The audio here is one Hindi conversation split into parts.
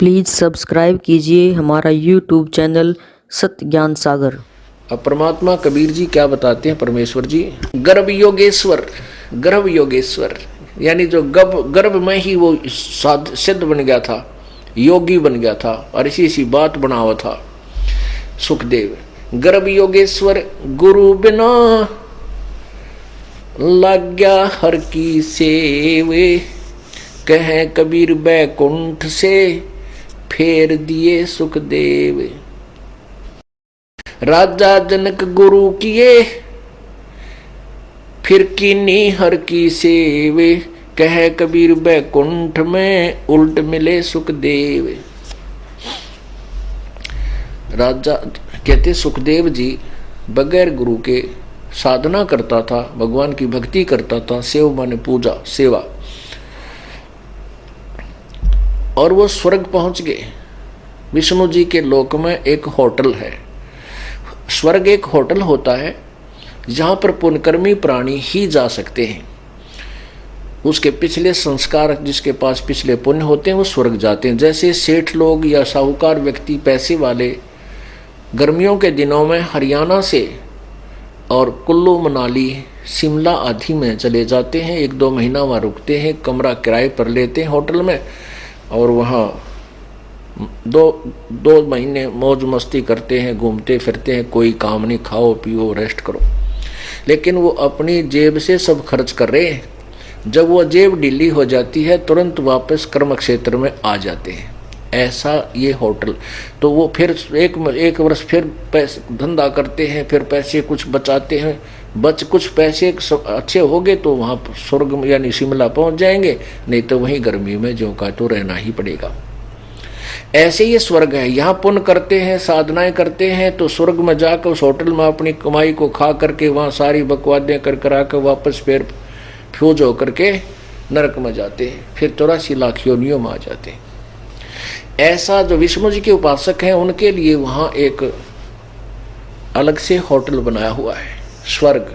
प्लीज़ सब्सक्राइब कीजिए हमारा यूट्यूब चैनल सत्य ज्ञान सागर। अब परमात्मा कबीर जी क्या बताते हैं, परमेश्वर जी गर्भ योगेश्वर, गर्भ योगेश्वर यानी जो गर्भ में ही वो सिद्ध बन गया था, योगी बन गया था और इसी सी बात बना हुआ था सुखदेव। गर्भ योगेश्वर गुरु बिना लाग्या हर की सेवे, कहे कबीर बैकुंठ से फेर दिए सुखदेव। राजा जनक गुरु किए फिर कीनी हर की सेवे, कहे कबीर बैकुंठ में उल्ट मिले सुखदेव। राजा कहते सुखदेव जी बगैर गुरु के साधना करता था, भगवान की भक्ति करता था, सेव माने पूजा सेवा, और वो स्वर्ग पहुंच गए। विष्णु जी के लोक में एक होटल है, स्वर्ग एक होटल होता है जहाँ पर पुण्यकर्मी प्राणी ही जा सकते हैं। उसके पिछले संस्कार, जिसके पास पिछले पुण्य होते हैं वो स्वर्ग जाते हैं। जैसे सेठ लोग या साहूकार व्यक्ति पैसे वाले गर्मियों के दिनों में हरियाणा से और कुल्लू मनाली शिमला आदि में चले जाते हैं, 1-2 महीना वहाँ रुकते हैं, कमरा किराए पर लेते हैं होटल में और वहाँ दो महीने मौज मस्ती करते हैं, घूमते फिरते हैं, कोई काम नहीं, खाओ पियो रेस्ट करो। लेकिन वो अपनी जेब से सब खर्च कर रहे हैं। जब वो जेब ढीली हो जाती है तुरंत वापस कर्म क्षेत्र में आ जाते हैं। ऐसा ये होटल, तो वो फिर एक वर्ष फिर पैसे धंधा करते हैं, फिर पैसे कुछ बचाते हैं, कुछ पैसे अच्छे हो गए तो वहाँ स्वर्ग यानी शिमला पहुँच जाएंगे, नहीं तो वहीं गर्मी में जो का तो रहना ही पड़ेगा। ऐसे ये स्वर्ग है। यहाँ पुण्य करते हैं, साधनाएं करते हैं तो स्वर्ग में जाकर उस होटल में अपनी कमाई को खा करके वहाँ सारी बकवादें कर करा कर वापस फिर फ्यूज होकर के नरक में जाते हैं, फिर 84 लाख योनियों में आ जाते हैं। ऐसा जो विष्णु जी के उपासक हैं उनके लिए वहाँ एक अलग से होटल बनाया हुआ है स्वर्ग।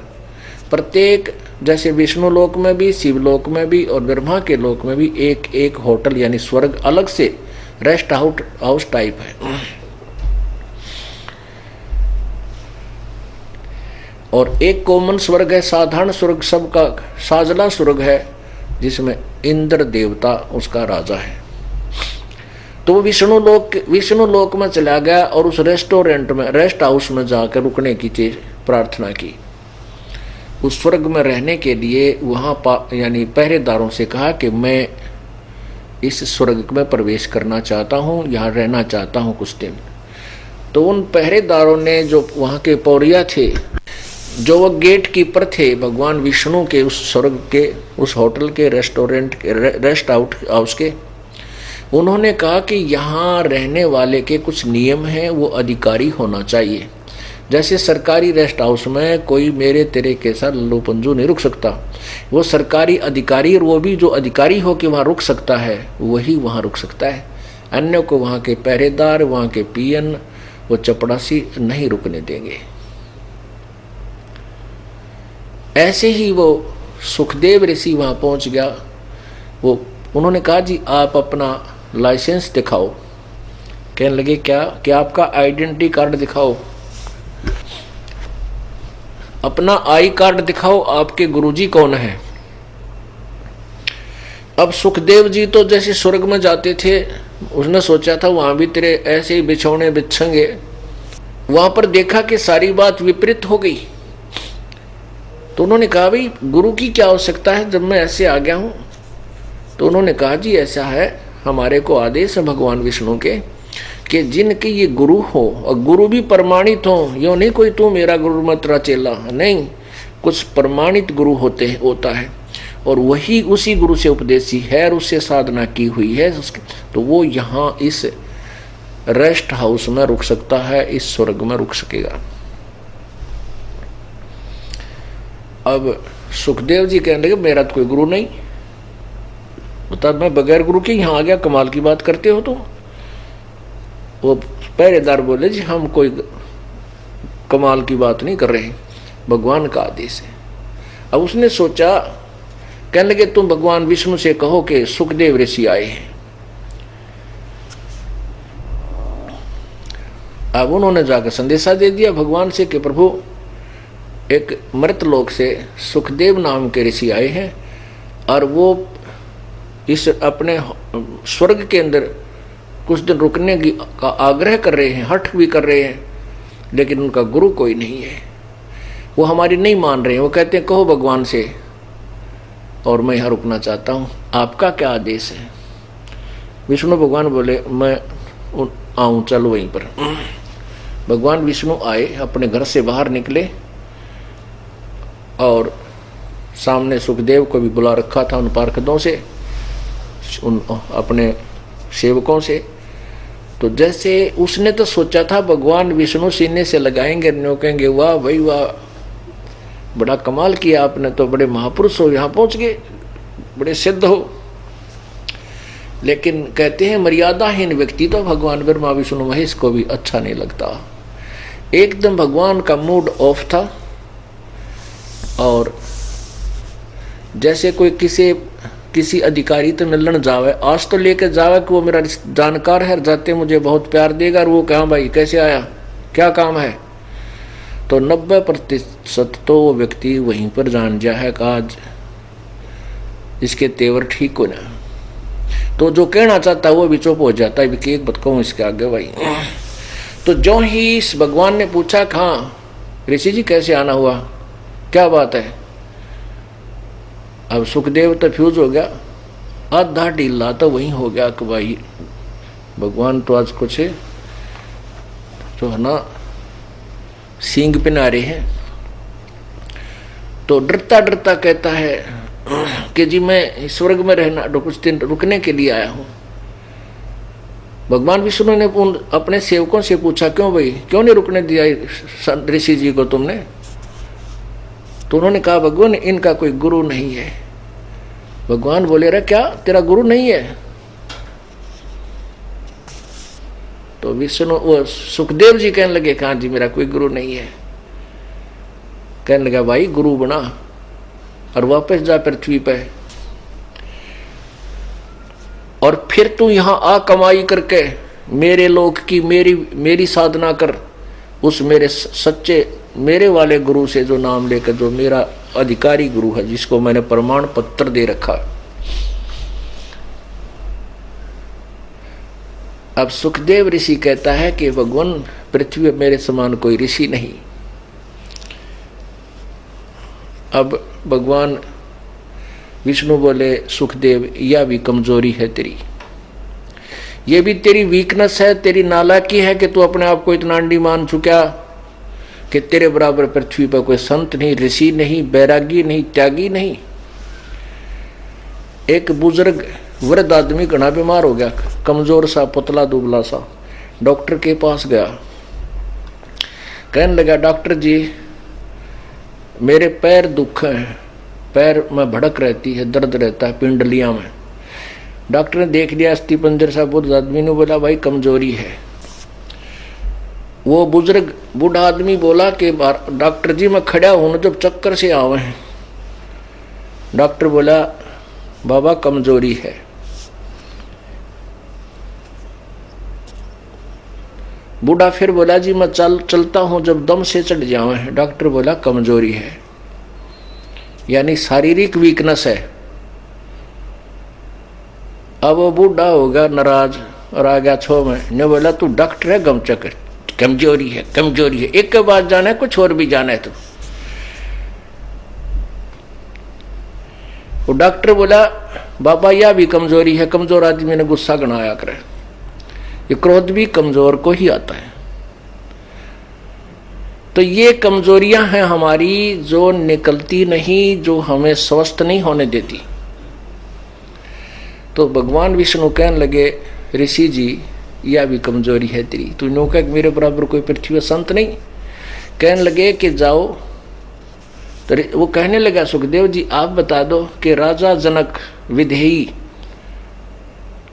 प्रत्येक जैसे विष्णु लोक में भी, शिवलोक में भी और ब्रह्मा के लोक में भी एक एक होटल यानी स्वर्ग अलग से रेस्ट हाउस टाइप है। और एक कॉमन स्वर्ग है, साधारण स्वर्ग, सबका साजला स्वर्ग है जिसमें इंद्र देवता उसका राजा है। तो विष्णु लोक में चला गया और उस रेस्टोरेंट में, रेस्ट हाउस में जाकर रुकने की चीज प्रार्थना की। उस स्वर्ग में रहने के लिए वहाँ यानी पहरेदारों से कहा कि मैं इस स्वर्ग में प्रवेश करना चाहता हूँ, यहाँ रहना चाहता हूँ कुछ दिन। तो उन पहरेदारों ने, जो वहाँ के पौरिया थे, जो वो गेट कीपर थे भगवान विष्णु के उस स्वर्ग के, उस होटल के, रेस्टोरेंट के, रेस्ट हाउस के, उन्होंने कहा कि यहाँ रहने वाले के कुछ नियम हैं, वो अधिकारी होना चाहिए। जैसे सरकारी रेस्ट हाउस में कोई मेरे तेरे के साथ लल्लू पंजू नहीं रुक सकता, वो सरकारी अधिकारी, और वो भी जो अधिकारी हो के वहाँ रुक सकता है वही वहाँ रुक सकता है। अन्य को वहाँ के पहरेदार, वहाँ के पीएन, वो चपड़ासी नहीं रुकने देंगे। ऐसे ही वो सुखदेव ऋषि वहाँ पहुँच गया। वो उन्होंने कहा जी आप अपना लाइसेंस दिखाओ। कहने लगे क्या आपका आइडेंटिटी कार्ड दिखाओ, अपना आई कार्ड दिखाओ, आपके गुरुजी कौन है। अब सुखदेव जी तो जैसे स्वर्ग में जाते थे, उसने सोचा था वहां भी तेरे ऐसे ही बिछौने बिछेंगे। वहां पर देखा कि सारी बात विपरीत हो गई। तो उन्होंने कहा भाई गुरु की क्या आवश्यकता है जब मैं ऐसे आ गया हूं। तो उन्होंने कहा जी ऐसा है, हमारे को आदेश है भगवान विष्णु के कि जिनके ये गुरु हो और गुरु भी प्रमाणित हो, यो नहीं कोई तू मेरा गुरु मत तेरा चेला, नहीं, कुछ प्रमाणित गुरु होता है और वही उसी गुरु से उपदेशी है और उससे साधना की हुई है, तो वो यहाँ इस रेस्ट हाउस में रुक सकता है, इस स्वर्ग में रुक सकेगा। अब सुखदेव जी कहने लगे मेरा तो कोई गुरु नहीं, बता मैं बगैर गुरु के यहाँ आ गया, कमाल की बात करते हो तुम। वो पहरेदार बोले जी हम कोई कमाल की बात नहीं कर रहे, भगवान का आदेश है। अब उसने सोचा, कहने लगे तुम भगवान विष्णु से कहो कि सुखदेव ऋषि आए हैं। अब उन्होंने जाकर संदेशा दे दिया भगवान से कि प्रभु एक मृत लोक से सुखदेव नाम के ऋषि आए हैं और वो इस अपने स्वर्ग के अंदर कुछ दिन रुकने की का आग्रह कर रहे हैं, हठ भी कर रहे हैं, लेकिन उनका गुरु कोई नहीं है, वो हमारी नहीं मान रहे हैं। वो कहते हैं कहो भगवान से और मैं यहाँ रुकना चाहता हूँ, आपका क्या आदेश है। विष्णु भगवान बोले मैं आऊँ, चलो वहीं पर। भगवान विष्णु आए, अपने घर से बाहर निकले और सामने सुखदेव को भी बुला रखा था उन पार्षदों से, उन अपने सेवकों से। तो जैसे उसने तो सोचा था भगवान विष्णु सीने से लगाएंगे, कहेंगे वाह भाई वाह, बड़ा कमाल किया आपने, तो बड़े महापुरुष हो, यहाँ पहुँच गए, बड़े सिद्ध हो। लेकिन कहते हैं मर्यादाहीन व्यक्ति तो भगवान ब्रह्मा विष्णु महेश को भी अच्छा नहीं लगता। एकदम भगवान का मूड ऑफ था और जैसे कोई किसी अधिकारी तो मिलने जावे, आज तो लेकर जावे कि वो मेरा जानकार है, जाते मुझे बहुत प्यार देगा, और वो कहाँ भाई कैसे आया, क्या काम है, तो 90% तो वो व्यक्ति वहीं पर जान जा है कि आज इसके तेवर ठीक हो ना। तो जो कहना चाहता है वो भी चुप हो जाता है कि एक बात कहूँ इसके आगे भाई। तो जो ही इस भगवान ने पूछा हाँ ऋषि जी कैसे आना हुआ, क्या बात है। अब सुखदेव तो फ्यूज हो गया, आधा ढीला तो वहीं हो गया कि भाई भगवान तो आज कुछ जो है ना सींग पिना रहे हैं। तो डरता डरता कहता है कि जी मैं स्वर्ग में रहना कुछ दिन रुकने के लिए आया हूँ। भगवान विष्णु ने अपने सेवकों से पूछा क्यों भाई, क्यों नहीं रुकने दिया ऋषि जी को तुमने। तो उन्होंने कहा भगवान इनका कोई गुरु नहीं है। भगवान बोले रहे क्या तेरा गुरु नहीं है। तो विष्णु वो सुखदेव जी कहने लगे कहा जी मेरा कोई गुरु नहीं है। कहने लगा भाई गुरु बना और वापस जा पृथ्वी पे, और फिर तू यहां आ कमाई करके मेरे लोक की मेरी साधना कर, उस मेरे सच्चे मेरे वाले गुरु से जो नाम लेकर, जो मेरा अधिकारी गुरु है जिसको मैंने प्रमाण पत्र दे रखा। अब सुखदेव ऋषि कहता है कि भगवान पृथ्वी में मेरे समान कोई ऋषि नहीं। अब भगवान विष्णु बोले सुखदेव यह भी कमजोरी है तेरी, ये भी तेरी वीकनेस है, तेरी नालायकी है कि तू अपने आप को इतना अंडी मान चुका कि तेरे बराबर पृथ्वी पर कोई संत नहीं, ऋषि नहीं, बैरागी नहीं, त्यागी नहीं। एक बुजुर्ग वृद्ध आदमी घना बीमार हो गया, कमजोर सा पुतला दुबला सा, डॉक्टर के पास गया। कहने लगा डॉक्टर जी मेरे पैर दुख हैं, पैर में भड़क रहती है, दर्द रहता है पिंडलियां में। डॉक्टर ने देख लिया अस्थि पंजर सा, बुद्ध आदमी ने बोला भाई कमजोरी है। वो बुजुर्ग बूढ़ा आदमी बोला कि डॉक्टर जी मैं खड़ा हूं जब चक्कर से आवे हैं। डॉक्टर बोला बाबा कमजोरी है। बूढ़ा फिर बोला जी मैं चलता हूं जब दम से चढ़ जावे हैं। डॉक्टर बोला कमजोरी है, यानी शारीरिक वीकनेस है। अब वो बूढ़ा होगा नाराज और आ गया छो में, ने बोला तू डॉक्टर है गम चक्कर, कमजोरी है कमजोरी है, एक के बाद जाना है कुछ और भी जाना है। तो वो डॉक्टर बोला बाबा यह भी कमजोरी है, कमजोर आदमी ने गुस्सा गणाया करे, ये क्रोध भी कमजोर को ही आता है। तो ये कमजोरियां हैं हमारी जो निकलती नहीं, जो हमें स्वस्थ नहीं होने देती। तो भगवान विष्णु कहने लगे ऋषि जी यह भी कमजोरी है तेरी, तू नो कह मेरे बराबर कोई पृथ्वी संत नहीं। कहने लगे कि जाओ। तो वो कहने लगा सुखदेव जी आप बता दो कि राजा जनक विधेयी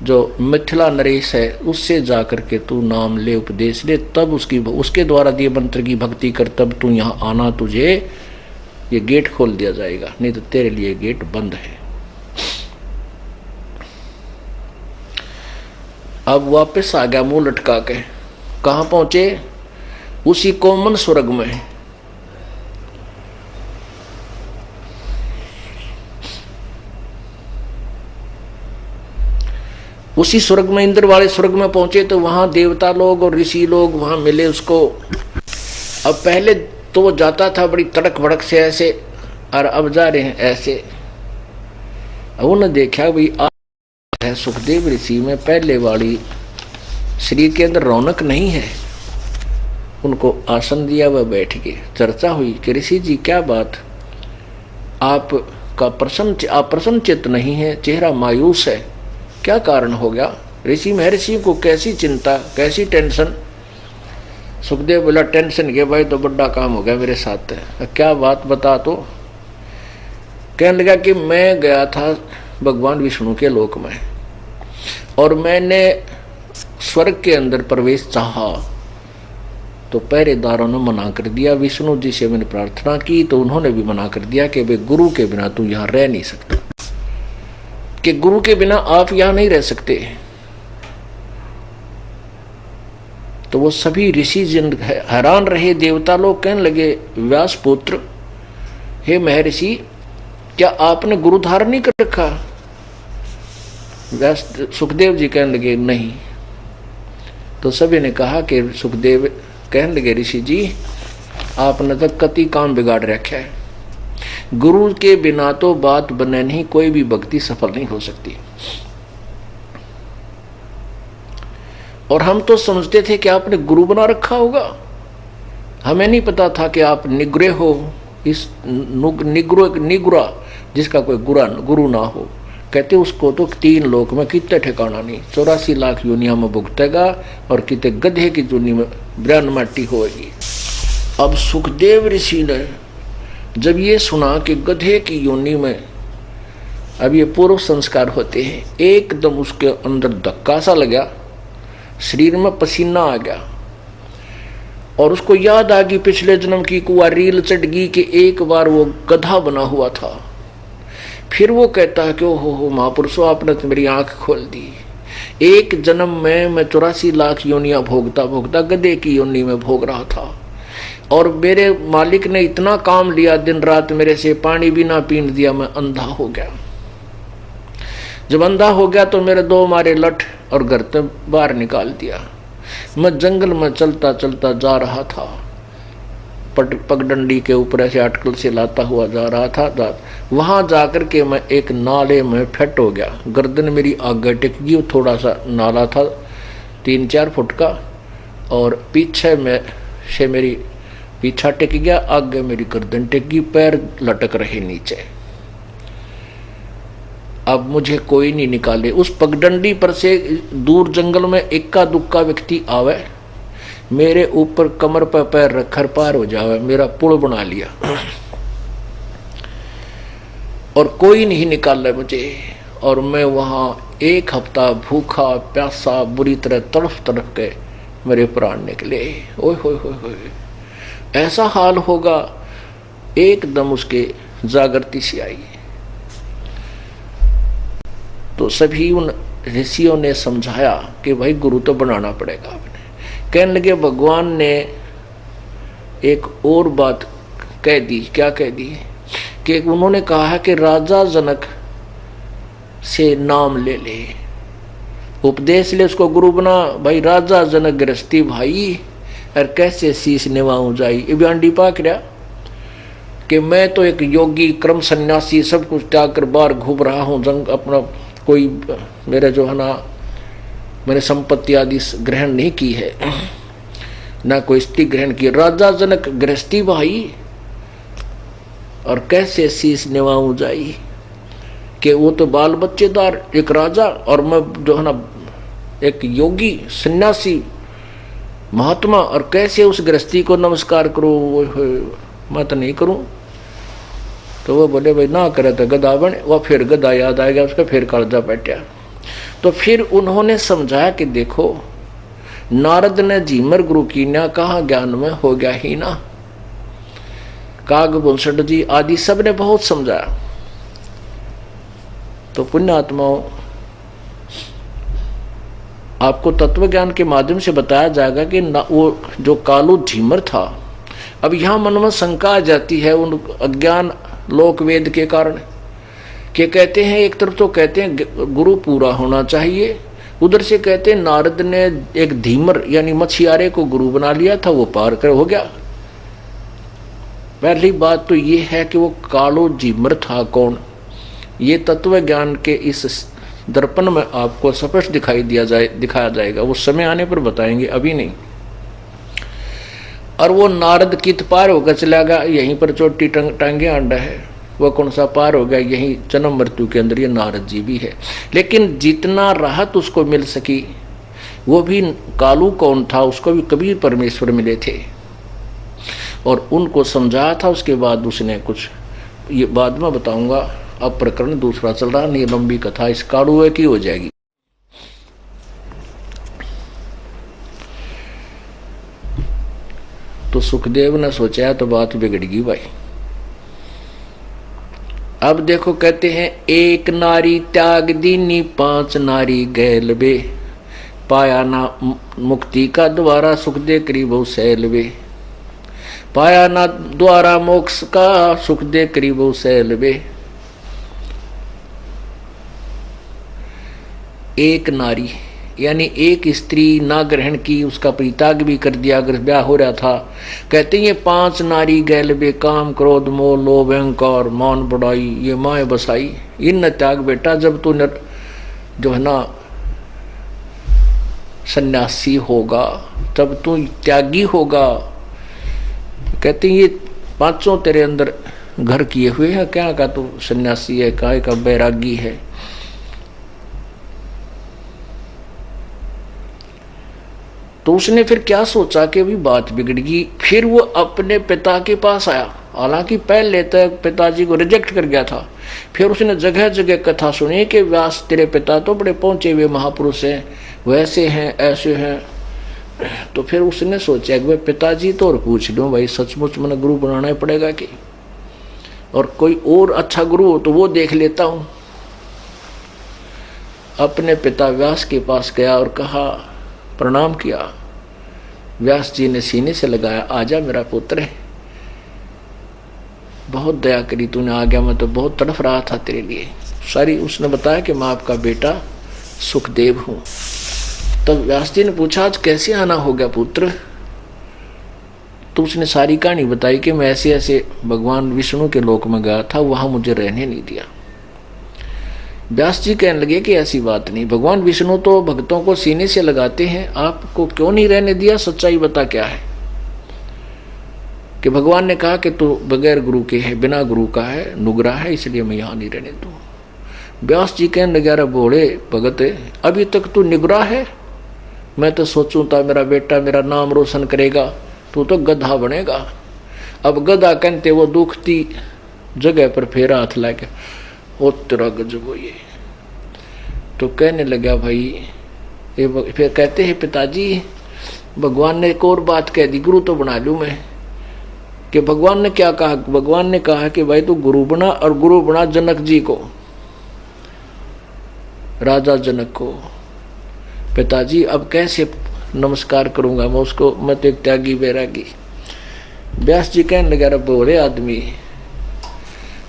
जो मिथिला नरेश है उससे जाकर के तू नाम ले, उपदेश ले, तब उसके द्वारा दिए मंत्र की भक्ति कर, तब तू यहाँ आना, तुझे ये गेट खोल दिया जाएगा, नहीं तो तेरे लिए गेट बंद है। अब वापस आ गया मुंह लटका के। कहाँ पहुंचे? उसी कोमन स्वर्ग में उसी स्वर्ग में, इंद्र वाले स्वर्ग में पहुंचे तो वहां देवता लोग और ऋषि लोग वहां मिले उसको। अब पहले तो वो जाता था बड़ी तड़क भड़क से ऐसे, और अब जा रहे हैं ऐसे। अब उन्होंने देखा भाई है सुखदेव ऋषि में पहले वाली शरीर के अंदर रौनक नहीं है। उनको आसन दिया, वह बैठ गए। चर्चा हुई कि ऋषि जी क्या बात, आपका प्रसन्न चित्त नहीं है, चेहरा मायूस है, क्या कारण हो गया? ऋषि महर्षि को कैसी चिंता, कैसी टेंशन? सुखदेव बोला टेंशन के भाई तो बड़ा काम हो गया मेरे साथ। क्या बात बता। तो कहने लगा कि मैं गया था भगवान विष्णु के लोक में और मैंने स्वर्ग के अंदर प्रवेश चाहा तो पहरेदारों ने मना कर दिया। विष्णु जी से मैंने प्रार्थना की तो उन्होंने भी मना कर दिया कि भाई गुरु के बिना तू यहाँ रह नहीं सकता, कि गुरु के बिना आप यहाँ नहीं रह सकते। तो वो सभी ऋषि जिन हैरान रहे। देवता लोग कहने लगे व्यास पुत्र, हे महर्षि, क्या आपने गुरु धारण नहीं कर रखा? व्यास सुखदेव जी कहने लगे नहीं। तो सभी ने कहा कि सुखदेव कहने लगे ऋषि जी, आपने तो कति काम बिगाड़ रखा है। गुरु के बिना तो बात बने नहीं, कोई भी भक्ति सफल नहीं हो सकती। और हम तो समझते थे कि आपने गुरु बना रखा होगा, हमें नहीं पता था कि आप निग्रह हो। इस निगुरा जिसका कोई गुरु ना हो, कहते उसको तो 3 लोक में कितने ठिकाना नहीं, 84 लाख योनिया में भुगतेगा और कितने गधे की योनि में ब्रह्म माटी होगी। अब सुखदेव ऋषि ने जब ये सुना कि गधे की योनि में अब ये पूर्व संस्कार होते हैं, एकदम उसके अंदर धक्का सा लगा, शरीर में पसीना आ गया और उसको याद आ गई पिछले जन्म की कुआ रील चढ़ गई कि एक बार वो गधा बना हुआ था। फिर वो कहता है कि ओहो महापुरुषों, आपने तो मेरी आंख खोल दी। एक जन्म में मैं 84 लाख योनियां भोगता भोगता गधे की योनि में भोग रहा था और मेरे मालिक ने इतना काम लिया, दिन रात मेरे से पानी भी ना पीने दिया, मैं अंधा हो गया। जब अंधा हो गया तो मेरे 2 मारे लठ और घर से बाहर निकाल दिया। मैं जंगल में चलता चलता जा रहा था, पगडंडी के ऊपर ऐसे अटकल से लाता हुआ जा रहा था। वहां जाकर के मैं एक नाले में फिट हो गया, गर्दन मेरी आगे टिक गई। थोड़ा सा नाला था 3-4 फुट का और पीछे में से मेरी पीछा टिक गया, आगे मेरी गर्दन टिक गई, पैर लटक रहे नीचे। अब मुझे कोई नहीं निकाले। उस पगडंडी पर से दूर जंगल में इक्का दुक्का व्यक्ति आवे, मेरे ऊपर कमर पर पैर रखकर पार हो जावे, मेरा पुल बना लिया और कोई नहीं निकाला मुझे। और मैं वहां 1 हफ्ता भूखा प्यासा बुरी तरह तड़फ तड़फ के मेरे प्राण निकले। ओए होए होए होए, ऐसा हाल होगा। एकदम उसके जागृति से आई तो सभी उन ऋषियों ने समझाया कि भाई गुरु तो बनाना पड़ेगा आपने। कहने लगे भगवान ने एक और बात कह दी। क्या कह दी? कि उन्होंने कहा है कि राजा जनक से नाम ले ले, उपदेश ले, उसको गुरु बना। भाई राजा जनक गृहस्थी भाई, और कैसे शीश निभाऊं जाई। ये बयांडी पाक रहा कि मैं तो एक योगी क्रम सन्यासी सब कुछ त्याग कर बाहर घूम रहा हूँ, जंग अपना कोई मेरे जो है ना, मैंने संपत्ति आदि ग्रहण नहीं की है, ना कोई स्त्री ग्रहण की। राजा जनक गृहस्थी भाई और कैसे शीश निभाऊं जाई, कि वो तो बाल बच्चेदार एक राजा और मैं जो है ना एक योगी सन्यासी महात्मा, और कैसे उस गृहस्थी को नमस्कार करूं, मैं तो नहीं करूं। तो वो बोले भाई ना करे तो गधा बने। वह फिर गधा याद आएगा उसका, फिर कालजा बैठा। तो फिर उन्होंने समझाया कि देखो नारद ने झीमर गुरु की ना कहा ज्ञान में हो गया ही ना, काग बुंसठ जी आदि सब ने बहुत समझाया। तो पुण्यात्माओं आपको तत्व ज्ञान के माध्यम से बताया जाएगा कि वो जो कालू झीमर था, अब यहाँ मन में शंका आ जाती है उन अज्ञान लोक वेद के कारण कि कहते हैं एक तरफ तो कहते हैं गुरु पूरा होना चाहिए, उधर से कहते हैं नारद ने एक धीमर यानी मछियारे को गुरु बना लिया था, वो पार कर हो गया। पहली बात तो ये है कि वो कालो झीमर था कौन, ये तत्व ज्ञान के इस दर्पण में आपको स्पष्ट दिखाया जाएगा, वो समय आने पर बताएंगे, अभी नहीं। और वो नारद कित पार होकर चला गया, यहीं पर चोटी टांगे अंडा है, वह कौन सा पार हो गया, यही जन्म मृत्यु के अंदर ये नारद जी भी है। लेकिन जितना राहत उसको मिल सकी, वो भी कालू कौन था, उसको भी कबीर परमेश्वर मिले थे और उनको समझाया था। उसके बाद उसने कुछ, ये बाद में बताऊंगा, अब प्रकरण दूसरा चल रहा, नहीं लंबी कथा इस कालू की हो जाएगी। तो सुखदेव ने सोचा तो बात बिगड़ गई भाई। अब देखो कहते हैं एक नारी त्याग दीनी 5 नारी गैल बे, पाया ना मुक्ति का द्वारा सुख दे करीबो सैल बे, पाया ना द्वारा मोक्ष का सुख दे करीबो सैल बे। एक नारी यानी एक स्त्री ना ग्रहण की, उसका परित्याग भी कर दिया अगर ब्याह हो रहा था। कहते हैं ये 5 नारी गैल बे, काम क्रोध मोह लोभ अहंकार मान बढ़ाई ये माए बसाई, इन न त्याग बेटा, जब तू जो है ना सन्यासी होगा तब तू त्यागी होगा। कहते हैं ये 5 तेरे अंदर घर किए हुए हैं, क्या का तू सन्यासी है, काय का बैरागी है। तो उसने फिर क्या सोचा कि अभी बात बिगड़ गई, फिर वो अपने पिता के पास आया। हालांकि पहले तक पिताजी को रिजेक्ट कर गया था, फिर उसने जगह जगह कथा सुनी कि व्यास तेरे पिता तो बड़े पहुंचे हुए महापुरुष हैं, वैसे हैं ऐसे हैं। तो फिर उसने सोचा कि भाई पिताजी तो और पूछ लूँ भाई, सचमुच मैंने गुरु बनाना ही पड़ेगा कि, और कोई और अच्छा गुरु हो तो वो देख लेता हूँ। अपने पिता व्यास के पास गया और कहा, प्रणाम किया। व्यास जी ने सीने से लगाया, आजा मेरा पुत्र है, बहुत दया करी तूने, आ गया, मैं तो बहुत तड़फ रहा था तेरे लिए। सारी उसने बताया कि मैं आपका बेटा सुखदेव हूँ। तब व्यास जी ने पूछा आज कैसे आना हो गया पुत्र, तो उसने सारी कहानी बताई कि मैं ऐसे ऐसे भगवान विष्णु के लोक में गया था, वहाँ मुझे रहने नहीं दिया। व्यास जी कहने लगे कि ऐसी बात नहीं, भगवान विष्णु तो भक्तों को सीने से लगाते हैं, आपको क्यों नहीं रहने दिया, सच्चाई बता क्या है। कि भगवान ने कहा कि तू बगैर गुरु के है, बिना गुरु का है, नुगरा है, इसलिए मैं यहाँ नहीं रहने दूँ। व्यास जी कहने लगे अरे बोले भगत, अभी तक तू निगरा है, मैं तो सोचूं था मेरा बेटा मेरा नाम रोशन करेगा, तू तो गधा बनेगा। अब गधा कहते वो दुखती जगह पर फेरा हाथ लाके, ओ तेरा गजब हो ये। तो कहने लगा भाई ये, फिर कहते हैं पिताजी भगवान ने एक और बात कह दी, गुरु तो बना लूँ मैं। कि भगवान ने क्या कहा, भगवान ने कहा कि भाई तू गुरु बना, और गुरु बना जनक जी को, राजा जनक को। पिताजी अब कैसे नमस्कार करूंगा मैं उसको, मैं तो एक त्यागी बैरागी। व्यास जी कहने लगा बोले आदमी,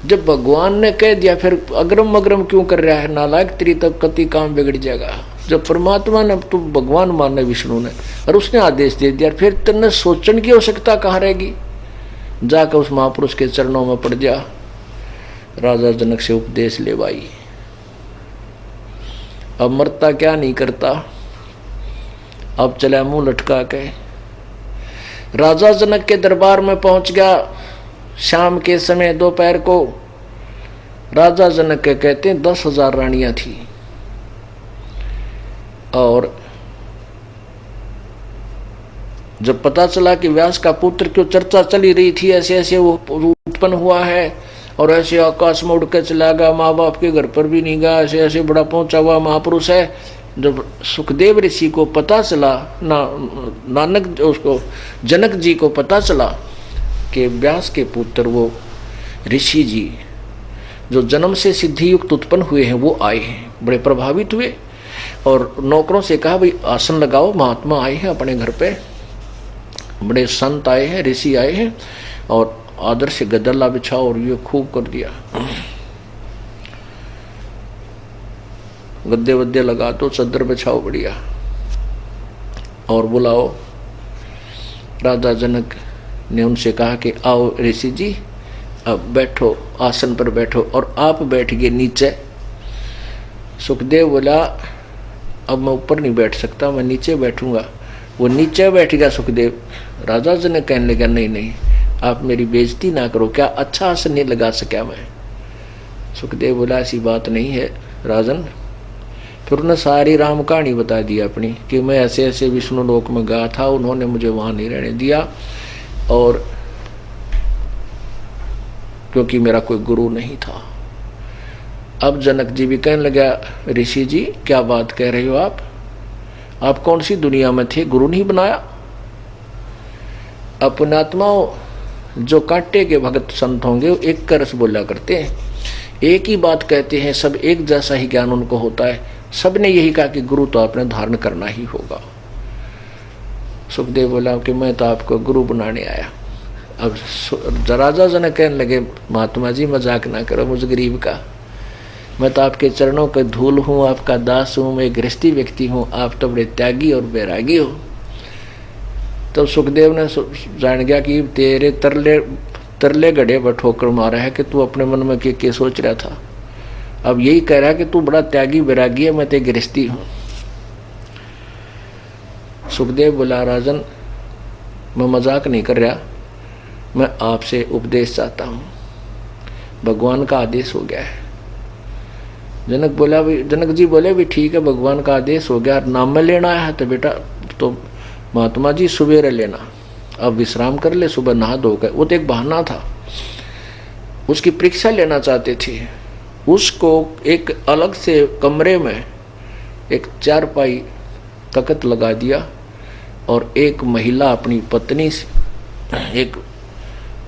जब भगवान ने कह दिया फिर अग्रम अग्रम क्यों कर रहा है, नालायक, तेरी तब कति काम बिगड़ जाएगा। जब परमात्मा ने, तू भगवान माने विष्णु ने, और उसने आदेश दे दिया, फिर तेने सोचने की आवश्यकता कहाँ रहेगी। जाकर उस महापुरुष के चरणों में पड़ जा, राजा जनक से उपदेश ले भाई। अब मरता क्या नहीं करता, अब चला मुंह लटका के। राजा जनक के दरबार में पहुंच गया शाम के समय, दोपहर को। राजा जनक के कहते हैं 10,000 रानियां थी, और जब पता चला कि व्यास का पुत्र क्यों चर्चा चली रही थी, ऐसे ऐसे वो उत्पन्न हुआ है और ऐसे आकाश में उड़ के चला गया, माँ बाप के घर पर भी नहीं गया, ऐसे ऐसे बड़ा पहुंचा हुआ महापुरुष है। जब सुखदेव ऋषि को पता चला, नानक उसको जनक जी को पता चला कि व्यास के पुत्र वो ऋषि जी जो जन्म से सिद्धि युक्त उत्पन्न हुए हैं वो आए हैं, बड़े प्रभावित हुए। और नौकरों से कहा भाई आसन लगाओ, महात्मा आए हैं अपने घर पे, बड़े संत आए हैं, ऋषि आए हैं, और आदर से गदला बिछाओ। और ये खूब कर दिया, गद्दे वद्दे लगा दो, चद्दर बिछाओ बढ़िया, और बुलाओ। राजा जनक ने उनसे कहा कि आओ ऋषि जी, अब बैठो, आसन पर बैठो। और आप बैठ गए नीचे। सुखदेव बोला अब मैं ऊपर नहीं बैठ सकता, मैं नीचे बैठूंगा। वो नीचे बैठ गया सुखदेव। राजा जनक कहने लगा नहीं नहीं, आप मेरी बेइज्जती ना करो, क्या अच्छा आसन नहीं लगा सका मैं? सुखदेव बोला ऐसी बात नहीं है राजन। फिर उन्होंने सारी राम कहानी बता दी अपनी, कि मैं ऐसे ऐसे विष्णु लोक में गया था, उन्होंने मुझे वहाँ नहीं रहने दिया, और क्योंकि मेरा कोई गुरु नहीं था। अब जनक जी भी कहने लगा ऋषि जी क्या बात कह रहे हो आप कौन सी दुनिया में थे, गुरु नहीं बनाया? अपनात्माओं जो कांटे के भगत संत होंगे वो एक का रस बोला करते हैं, एक ही बात कहते हैं, सब एक जैसा ही ज्ञान उनको होता है। सब ने यही कहा कि गुरु तो आपने धारण करना ही होगा। सुखदेव बोला कि मैं तो आपको गुरु बनाने आया। अब राजा जनक कहने लगे महात्मा जी मजाक ना करो मुझ गरीब का, मैं तो आपके चरणों के धूल हूँ, आपका दास हूँ, मैं गृहस्थी व्यक्ति हूँ, आप तो बड़े त्यागी और बैरागी हो। तो सुखदेव ने जान गया कि तेरे तरले गड्ढे पर ठोकर मारा है कि तू अपने मन में क्या सोच रहा था। अब यही कह रहा है कि तू बड़ा त्यागी बैरागी है, मैं ते गृहस्थी हूँ। सुखदेव बोला राजन मैं मजाक नहीं कर रहा, मैं आपसे उपदेश चाहता हूँ, भगवान का आदेश हो गया है। जनक जी बोले भी ठीक है, भगवान का आदेश हो गया, नाम में लेना है तो बेटा तो महात्मा जी सवेरे लेना, अब विश्राम कर ले, सुबह नहा धो कर। वो तो एक बहाना था, उसकी परीक्षा लेना चाहते थे। उसको एक अलग से कमरे में एक चारपाई तख्त लगा दिया, और एक महिला अपनी पत्नी से एक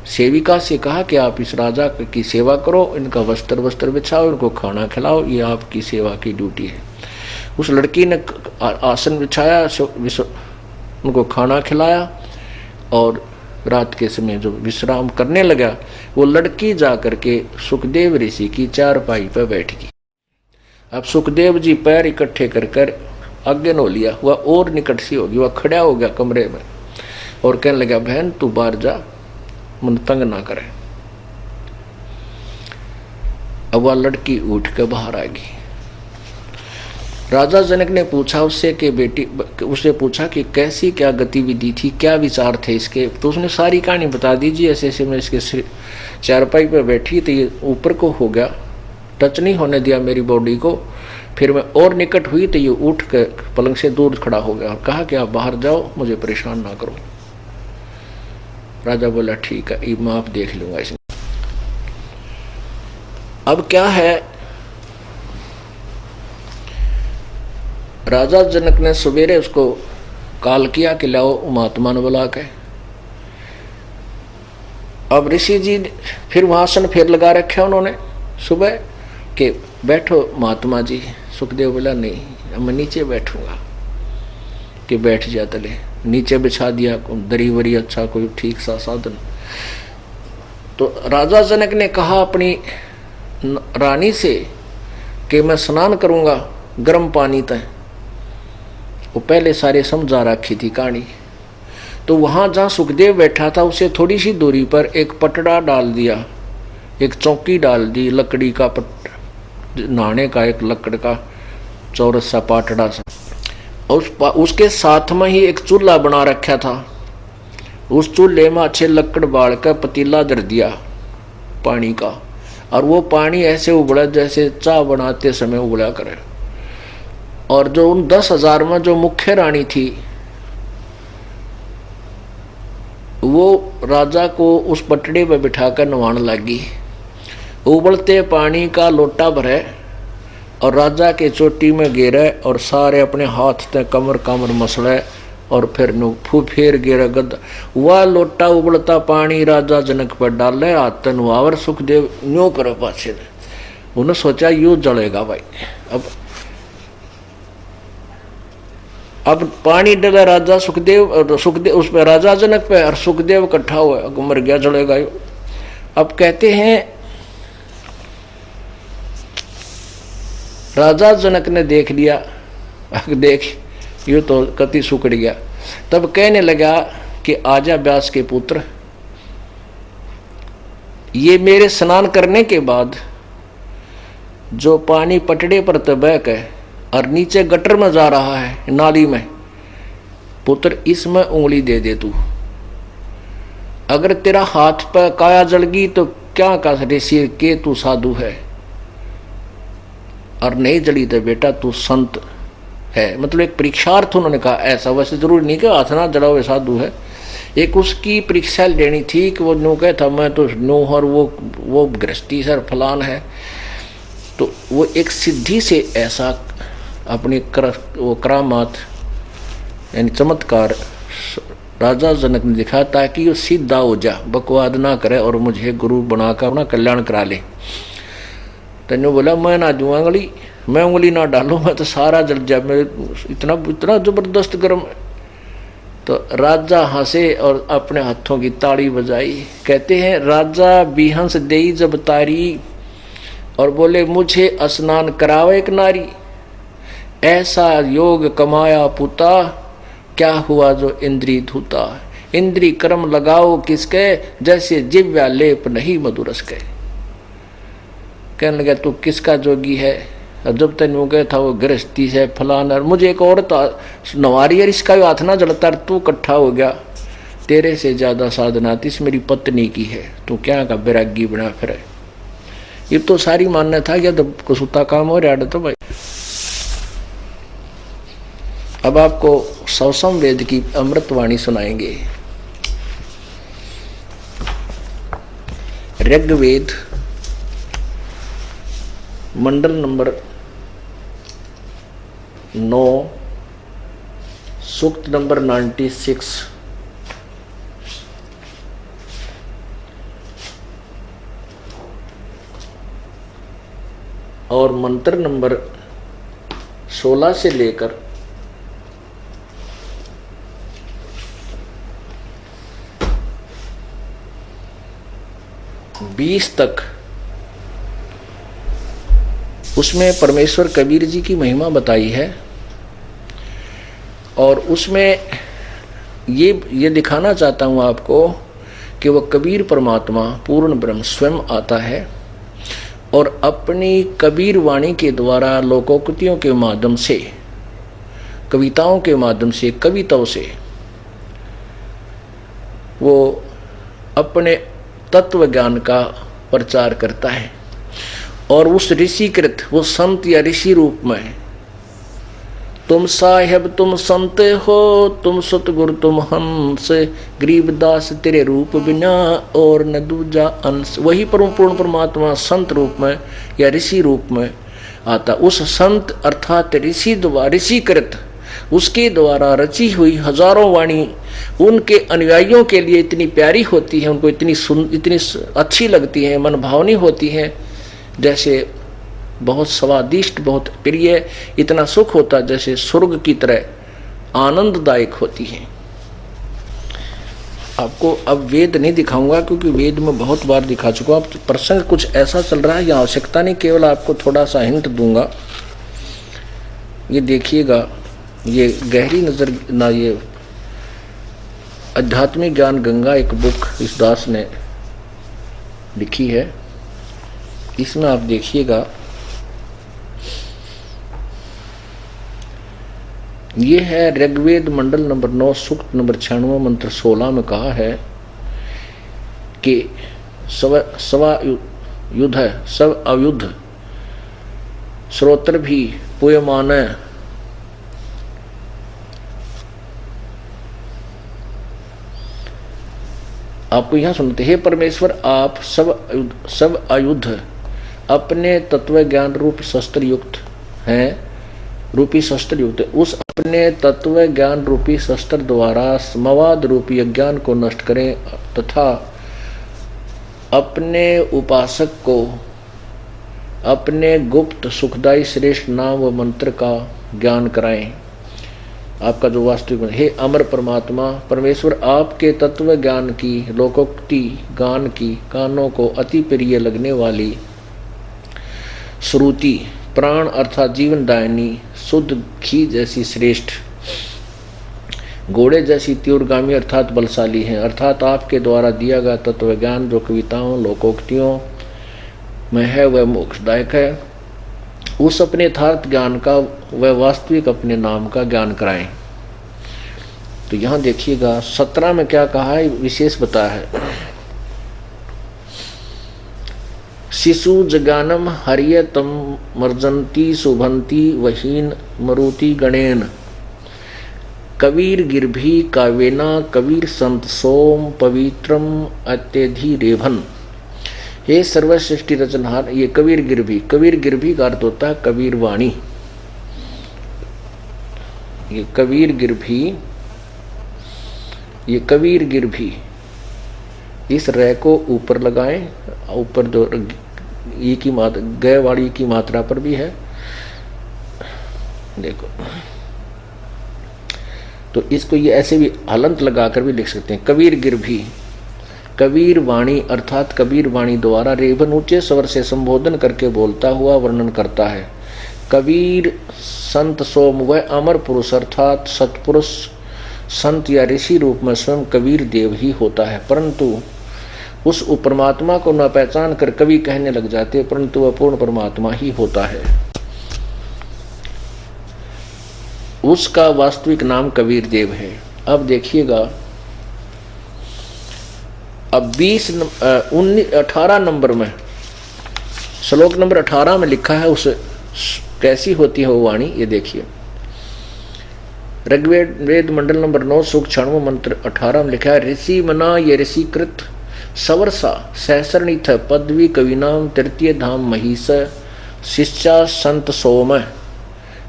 सेविका से कहा कि आप इस राजा की सेवा करो, इनका वस्त्र बिछाओ, इनको खाना खिलाओ, ये आपकी सेवा की ड्यूटी है। उस लड़की ने आसन बिछाया, उनको खाना खिलाया, और रात के समय जो विश्राम करने लगा वो लड़की जा करके सुखदेव ऋषि की चारपाई पर बैठ गई। अब सुखदेव जी पैर इकट्ठे कर आगे नो लिया, वह और निकट सी होगी, वह खड़ा हो गया कमरे में और कहने लगा बहन तू बाहर जा, मन तंग ना करे। अब वह लड़की उठ के बाहर आ गई। राजा जनक ने पूछा उससे कि बेटी, उससे पूछा कि कैसी क्या गतिविधि थी, क्या विचार थे इसके। तो उसने सारी कहानी बता दी जी, ऐसे ऐसे मैं इसके चारपाई पर बैठी तो ये ऊपर को हो गया, टच नहीं होने दिया मेरी बॉडी को, फिर मैं और निकट हुई तो ये उठ कर पलंग से दूर खड़ा हो गया और कहा कि आप बाहर जाओ, मुझे परेशान ना करो। राजा बोला ठीक है, ये मैं आप देख लूंगा इसमें। अब क्या है, राजा जनक ने सवेरे उसको कॉल किया कि लाओ महात्मा ने बुला के। अब ऋषि जी फिर वहां आसन फिर लगा रखा उन्होंने सुबह के बैठो महात्मा जी। सुखदेव बोला नहीं मैं नीचे बैठूंगा, कि बैठ जा तले। नीचे बिछा दिया दरी वरी, अच्छा कोई ठीक सा साधन। तो राजा जनक ने कहा अपनी रानी से कि मैं स्नान करूंगा गर्म पानी तक। वो पहले सारे समझा रखी थी कहानी। तो वहां जहां सुखदेव बैठा था उसे थोड़ी सी दूरी पर एक पटड़ा डाल दिया, एक चौकी डाल दी लकड़ी का, नहाने का एक लकड़ का चौरस सा पाटड़ा सा। उसके साथ में ही एक चूल्हा बना रखा था। उस चूल्हे में अच्छे लकड़ बाल कर पतीला धर दिया पानी का, और वो पानी ऐसे उबला जैसे चाय बनाते समय उबला करे। और जो उन 10,000 में जो मुख्य रानी थी वो राजा को उस पटड़े पर बिठाकर नवाने लगी। उबलते पानी का लोटा भरे और राजा के चोटी में गिरे और सारे अपने हाथ ते कमर कमर मसले और फिर फिर गिरे गद। वह लोटा उबलता पानी राजा जनक पर डाले, हाथ नुआवर। सुखदेव यूँ करो पाछे, उन्हें सोचा यूँ जलेगा भाई। अब अब पानी डला राजा सुखदेव और सुखदेव उस पर राजा जनक पे और सुखदेव इकट्ठा हुआ, मर गया जलेगा। अब कहते हैं राजा जनक ने देख लिया, देख ये तो कति सुकड़ गया। तब कहने लगा कि आजा व्यास के पुत्र, ये मेरे स्नान करने के बाद जो पानी पटड़े पर तबैक है और नीचे गटर में जा रहा है नाली में, पुत्र इसमें उंगली दे दे तू। अगर तेरा हाथ पर काया जल गई तो क्या का ऋषि के तू साधु है, और नहीं जली तो बेटा तू संत है। मतलब एक परीक्षार्थ उन्होंने कहा, ऐसा वैसे जरूरी नहीं कि हाथ ना जड़ा हुए साधु है, एक उसकी परीक्षा लेनी थी कि वो न्यू कहता मैं तो न्यू और वो गृहस्थी सर फलान है। तो वो एक सिद्धि से ऐसा अपनी वो करामात यानी चमत्कार राजा जनक ने दिखा ताकि वो सीधा हो जा, बकवाद ना करे और मुझे गुरु बनाकर अपना कल्याण करा ले। तन्यू बोला मैं ना दूँ उंगली, मैं उंगली ना डालूँ, मैं तो सारा जल जा, मेरे इतना इतना जबरदस्त गर्म। तो राजा हंसे और अपने हाथों की ताड़ी बजाई। कहते हैं राजा बिहंस देई जब तारी और बोले मुझे स्नान करावे एक नारी, ऐसा योग कमाया पुता क्या हुआ जो इंद्री धूता। इंद्री कर्म लगाओ किसके जैसे जिव्या लेप नहीं मधुरस के। कहने लगा तू किसका जोगी है, जब तक वो गया था वो गृहस्थी से फलान, और मुझे एक औरत नवारी है इसका भी हाथ ना जलता, तू इकट्ठा हो गया, तेरे से ज्यादा साधना इस मेरी पत्नी की है, तू क्या का बैरागी बना फिर। ये तो सारी मानना था या तो कुसुता काम हो रहा तो भाई। अब आपको सौसम वेद की अमृतवाणी सुनाएंगे। ऋग्वेद मंडल नंबर 9 सूक्त नंबर 96 और मंत्र नंबर 16 से लेकर 20 तक उसमें परमेश्वर कबीर जी की महिमा बताई है। और उसमें ये दिखाना चाहता हूँ आपको कि वह कबीर परमात्मा पूर्ण ब्रह्म स्वयं आता है और अपनी कबीर वाणी के द्वारा लोकोक्तियों के माध्यम से, कविताओं के माध्यम से, कविताओं से वो अपने तत्व ज्ञान का प्रचार करता है। और उस ऋषिकृत वो संत या ऋषि रूप में, तुम साहेब तुम संत हो, तुम सतगुरु तुम हंस, गरीबदास तेरे रूप बिना और न दूजा अंश। वही पूर्ण परमात्मा संत रूप में या ऋषि रूप में आता। उस संत अर्थात ऋषि द्वारा, ऋषिकृत उसके द्वारा रची हुई हजारों वाणी उनके अनुयायियों के लिए इतनी प्यारी होती है, उनको इतनी अच्छी लगती है, मन भावनी होती है, जैसे बहुत स्वादिष्ट, बहुत प्रिय, इतना सुख होता जैसे स्वर्ग की तरह आनंददायक होती है। आपको अब वेद नहीं दिखाऊंगा क्योंकि वेद में बहुत बार दिखा चुका हूं। प्रसंग कुछ ऐसा चल रहा है, यह आवश्यकता नहीं, केवल आपको थोड़ा सा हिंट दूंगा। ये देखिएगा, ये गहरी नजर ना, ये आध्यात्मिक ज्ञान गंगा एक बुक इस दास ने लिखी है, इसमें आप देखिएगा ये है ऋग्वेद मंडल नंबर 9 सूक्त नंबर 96 मंत्र 16 में कहा है कि सवा युद्ध है, सब अयुद्ध श्रोत्र भी पुयमान। आपको यहां सुनते हैं परमेश्वर आप सब अयुद्ध अपने तत्व ज्ञान रूप शस्त्र युक्त हैं, रूपी शस्त्र युक्त, उस अपने तत्व ज्ञान रूपी शस्त्र द्वारा मवाद रूपी अज्ञान को नष्ट करें तथा अपने उपासक को अपने गुप्त सुखदायी श्रेष्ठ नाम व मंत्र का ज्ञान कराएं। आपका जो वास्तविक, हे अमर परमात्मा परमेश्वर, आपके तत्व ज्ञान की लोकोक्ति गान की कानों को अति प्रिय लगने वाली श्रुति प्राण अर्थात जीवन दायिनी शुद्ध घी जैसी श्रेष्ठ, घोड़े जैसी तीव्रगामी अर्थात बलशाली है, अर्थात आपके द्वारा दिया गया तत्व ज्ञान जो कविताओं लोकोक्तियों में है वह मोक्षदायक है। उस अपने यथार्थ ज्ञान का वह वास्तविक अपने नाम का ज्ञान कराएं। तो यहाँ देखिएगा 17 में क्या कहा है, विशेष बताया है। शिशु जगानम हरियतम मर्जंती शुभंती वहीन मरुति गणेन कबीर गिरभी कावेना कबीर संत सोम पवित्रम अत्यधि रेभन। हे सर्वश्रेष्ठी रचनहार, ये कबीर गिरभी का अर्थ होता है कबीर वाणी। ये कबीर गिरभी इस रे को ऊपर लगाएं, ऊपर जो ई की मात्रा गय वाली की मात्रा पर भी है देखो, तो इसको ये ऐसे भी हलंत लगाकर भी लिख सकते हैं। कबीर गिरभी कबीर वाणी अर्थात कबीर वाणी द्वारा रेभन ऊंचे स्वर से संबोधन करके बोलता हुआ वर्णन करता है। कबीर संत सोम वह अमर पुरुष अर्थात सत्पुरुष संत या ऋषि रूप में स्वयं कबीर देव ही होता है, परंतु उस परमात्मा को न पहचान कर कवि कहने लग जाते, परंतु वह पूर्ण परमात्मा ही होता है। उसका वास्तविक नाम कबीर देव है। अब देखिएगा, अब 18 नंबर में श्लोक नंबर 18 में लिखा है उस कैसी होती है वो वाणी, ये देखिए। ऋग्वेद वेद मंडल नंबर 9 सूक्त 96 मंत्र 18 में लिखा है, ऋषि मना ये ऋषि कृत सवर्षा सहस्रनिथ पदवी कविनाम तृतीय धाम महिष शिष्या संत सोम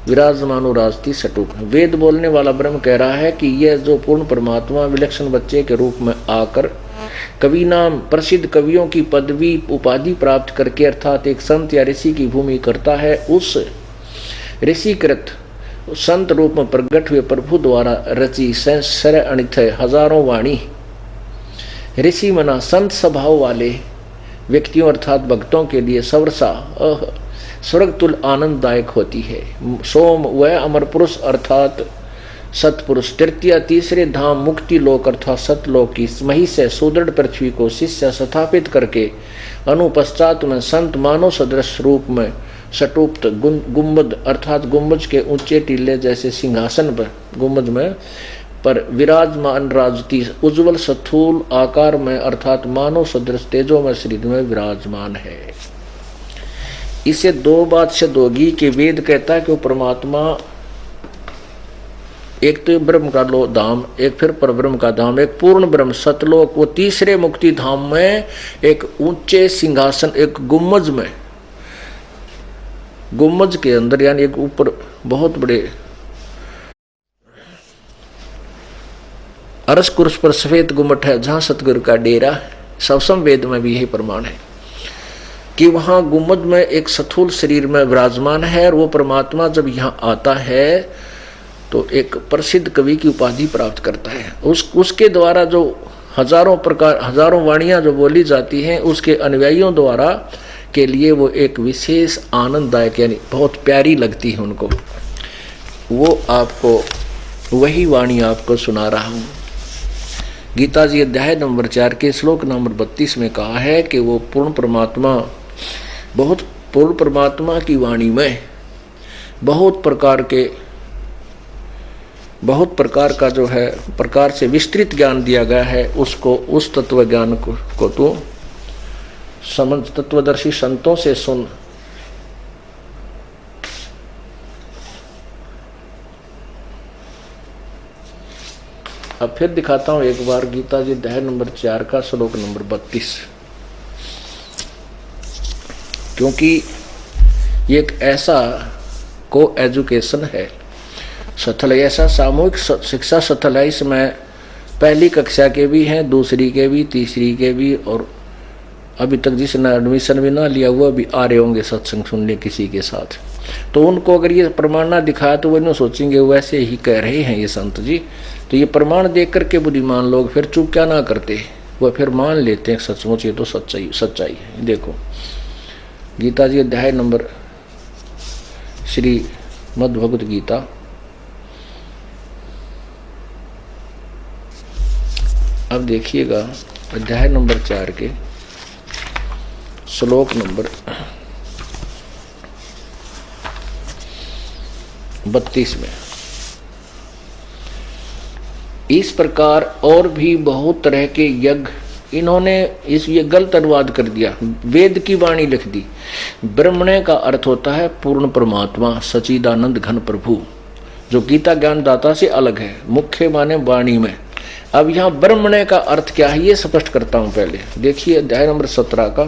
विराजमानो राजती सटुक। वेद बोलने वाला ब्रह्म कह रहा है कि यह जो पूर्ण परमात्मा विलक्षण बच्चे के रूप में आकर कवि नाम प्रसिद्ध कवियों की पदवी उपाधि प्राप्त करके अर्थात एक संत या ऋषि की भूमि करता है, उस ऋषिकृत संत रूप में प्रकट हुए प्रभु द्वारा रची सहस्र अनिथ हजारों वाणी ऋषि मना संत स्वभाव वाले व्यक्तियों अर्थात भक्तों के लिए सवर्षा स्वर्ग तुल आनंददायक होती है। सोम वह अमर पुरुष अर्थात सतपुरुष, तृतीय तीसरे धाम मुक्ति लोक अर्थात सतलोक की मही से सुदृढ़ पृथ्वी को शिष्य स्थापित करके अनुपश्चात में संत मानव सदृश रूप में सटुप्त गुंबद अर्थात गुंबज के ऊंचे टीले जैसे सिंहासन पर गुंबज में पर विराजमान राजती उज्जवल स्थूल आकार में अर्थात मानव सदृश तेजो में शरीर में विराजमान है। इसे दो बात सिद्ध होगी कि वेद कहता है कि वो परमात्मा एक तो ब्रह्म का लो धाम, एक फिर परब्रह्म का धाम, एक पूर्ण ब्रह्म सतलोक, वो तीसरे मुक्ति धाम में एक ऊंचे सिंहासन एक गुम्मज में, गुम्मज के अंदर यानी एक ऊपर बहुत बड़े अरस कुर्स पर सफेद गुम्मट है जहां सतगुरु का डेरा। सवसम वेद में भी यही प्रमाण है कि वहां गुम्मद में एक स्थूल शरीर में विराजमान है, और वो परमात्मा जब यहाँ आता है तो एक प्रसिद्ध कवि की उपाधि प्राप्त करता है। उसके द्वारा जो हजारों वाणियां जो बोली जाती हैं उसके अनुयायियों द्वारा के लिए वो एक विशेष आनंददायक यानी बहुत प्यारी लगती है उनको। वो आपको वही वाणी आपको सुना रहा हूँ। गीता जी अध्याय नंबर 4 के श्लोक नंबर 32 में कहा है कि वो पूर्ण परमात्मा की वाणी में बहुत प्रकार का जो है प्रकार से विस्तृत ज्ञान दिया गया है। उसको उस तत्व ज्ञान को तू समझ, तत्वदर्शी संतों से सुन। अब फिर दिखाता हूं एक बार गीता जी अध्याय नंबर 4 का श्लोक नंबर 32, क्योंकि ये एक ऐसा को एजुकेशन है स्थल, ऐसा सामूहिक शिक्षा स्थल है। इसमें पहली कक्षा के भी हैं, दूसरी के भी, तीसरी के भी, और अभी तक जिसने एडमिशन भी ना लिया हुआ भी आ रहे होंगे सत्संग सुनने किसी के साथ। तो उनको अगर ये प्रमाण ना दिखाया तो वो इन्हों सोचेंगे वैसे ही कह रहे हैं ये संत जी। तो ये प्रमाण देख करके बुद्धिमान लोग फिर चुप क्या ना करते, वह फिर मान लेते हैं सचमुच ये तो सच्चाई है। देखो गीता जी अध्याय नंबर श्री मद्भगवत गीता अब देखिएगा अध्याय नंबर 4 के श्लोक नंबर 32 में, इस प्रकार और भी बहुत तरह के यज्ञ। इन्होंने इस ये गलत अनुवाद कर दिया, वेद की वाणी लिख दी। ब्रह्मण्य का अर्थ होता है पूर्ण परमात्मा सच्चिदानंद घन प्रभु, जो गीता ज्ञान दाता से अलग है, मुख्य माने वाणी में। अब यहाँ ब्रह्मण्य का अर्थ क्या है ये स्पष्ट करता हूं। पहले देखिए अध्याय नंबर 17 का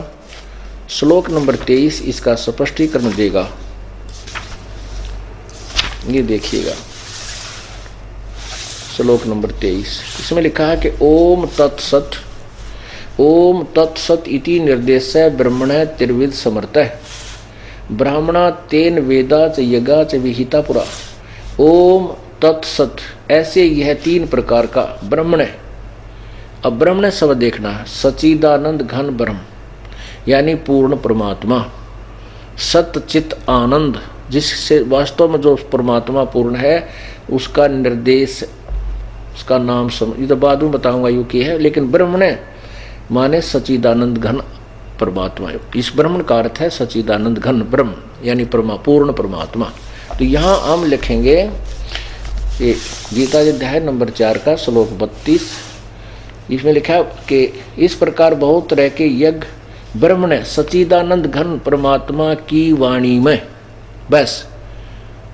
श्लोक नंबर 23 इसका स्पष्टीकरण देगा। ये देखिएगा श्लोक नंबर 23, इसमें लिखा है कि ओम तत्सत इति निर्देश ब्रह्मण त्रिविध समर्थ ब्राह्मणा तेन वेदा च यज्ञा च विहिता पुरा। ओम तत्सत, ऐसे यह 3 प्रकार का ब्रह्मण है। अब ब्रह्मण शब्द देखना है, सच्चिदानंद घन ब्रह्म यानी पूर्ण परमात्मा, सत चित आनंद जिससे वास्तव में जो परमात्मा पूर्ण है उसका निर्देश, उसका नाम ये तो बाद में बताऊंगा यू की है, लेकिन ब्रह्मण माने सच्चिदानंद घन परमात्मा। इस ब्रह्मण का अर्थ है सच्चिदानंद घन ब्रह्म यानी पूर्ण परमात्मा। तो यहाँ हम लिखेंगे ये गीता अध्याय नंबर 4 का श्लोक 32, इसमें लिखा है कि इस प्रकार बहुत तरह के यज्ञ ब्रह्मण सच्चिदानंद घन परमात्मा की वाणी में। बस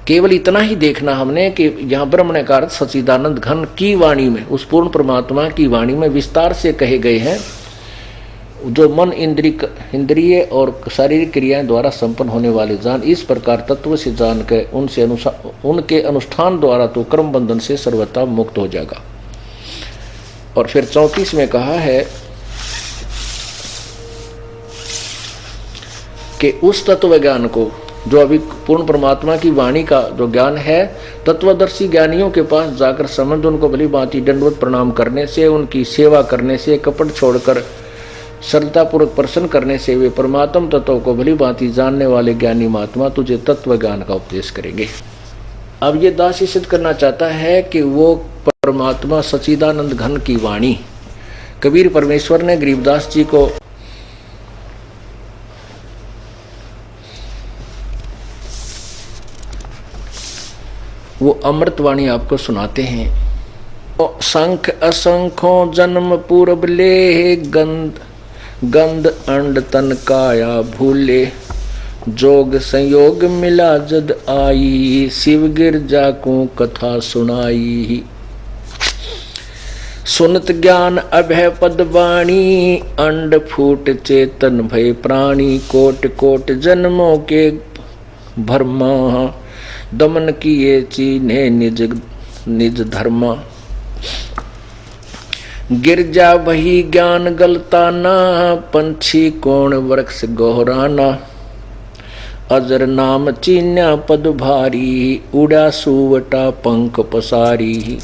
केवल इतना ही देखना हमने कि यहाँ ब्रह्मण का अर्थ सच्चिदानंद घन की वाणी में, उस पूर्ण परमात्मा की वाणी में विस्तार से कहे गए हैं, जो मन इंद्रिय और शारीरिक क्रियाएं द्वारा संपन्न होने वाले जान इस प्रकार तत्व से जान के उनके अनुष्ठान द्वारा तो कर्म बंधन से सर्वथा मुक्त हो जाएगा। और फिर 34 में कहा है कि उस तत्व ज्ञान को जो अभी पूर्ण परमात्मा की वाणी का जो ज्ञान है, तत्वदर्शी ज्ञानियों के पास जाकर समझ उनको भली भांति दंडवत प्रणाम करने से, उनकी सेवा करने से, कपट छोड़कर श्रद्धापूर्वक प्रसन्न करने से वे परमात्म तत्व को भली भांति जानने वाले ज्ञानी महात्मा तुझे तत्व ज्ञान का उपदेश करेंगे। अब ये दास सिद्ध करना चाहता है कि वो परमात्मा सच्चिदानंद घन की वाणी, कबीर परमेश्वर ने गरीबदास जी को वो अमृतवाणी आपको सुनाते हैं। शंख असंख्यों जन्म पूर्व ले, गंध अंड तन काया भूले, जोग संयोग मिला जद आई, शिव गिरजा को कथा सुनाई। सुनत ज्ञान अभय पद वाणी, अंड फूट चेतन भय प्राणी, कोट कोट जन्मों के भरमा, दमन किए चीन्हे निज धर्मा। गिरजा वही ज्ञान गलताना, पंछी कोण वृक्ष गोहराना, अजर नाम चीन्या पद भारी, उड़ा सुवटा पंख पसारी।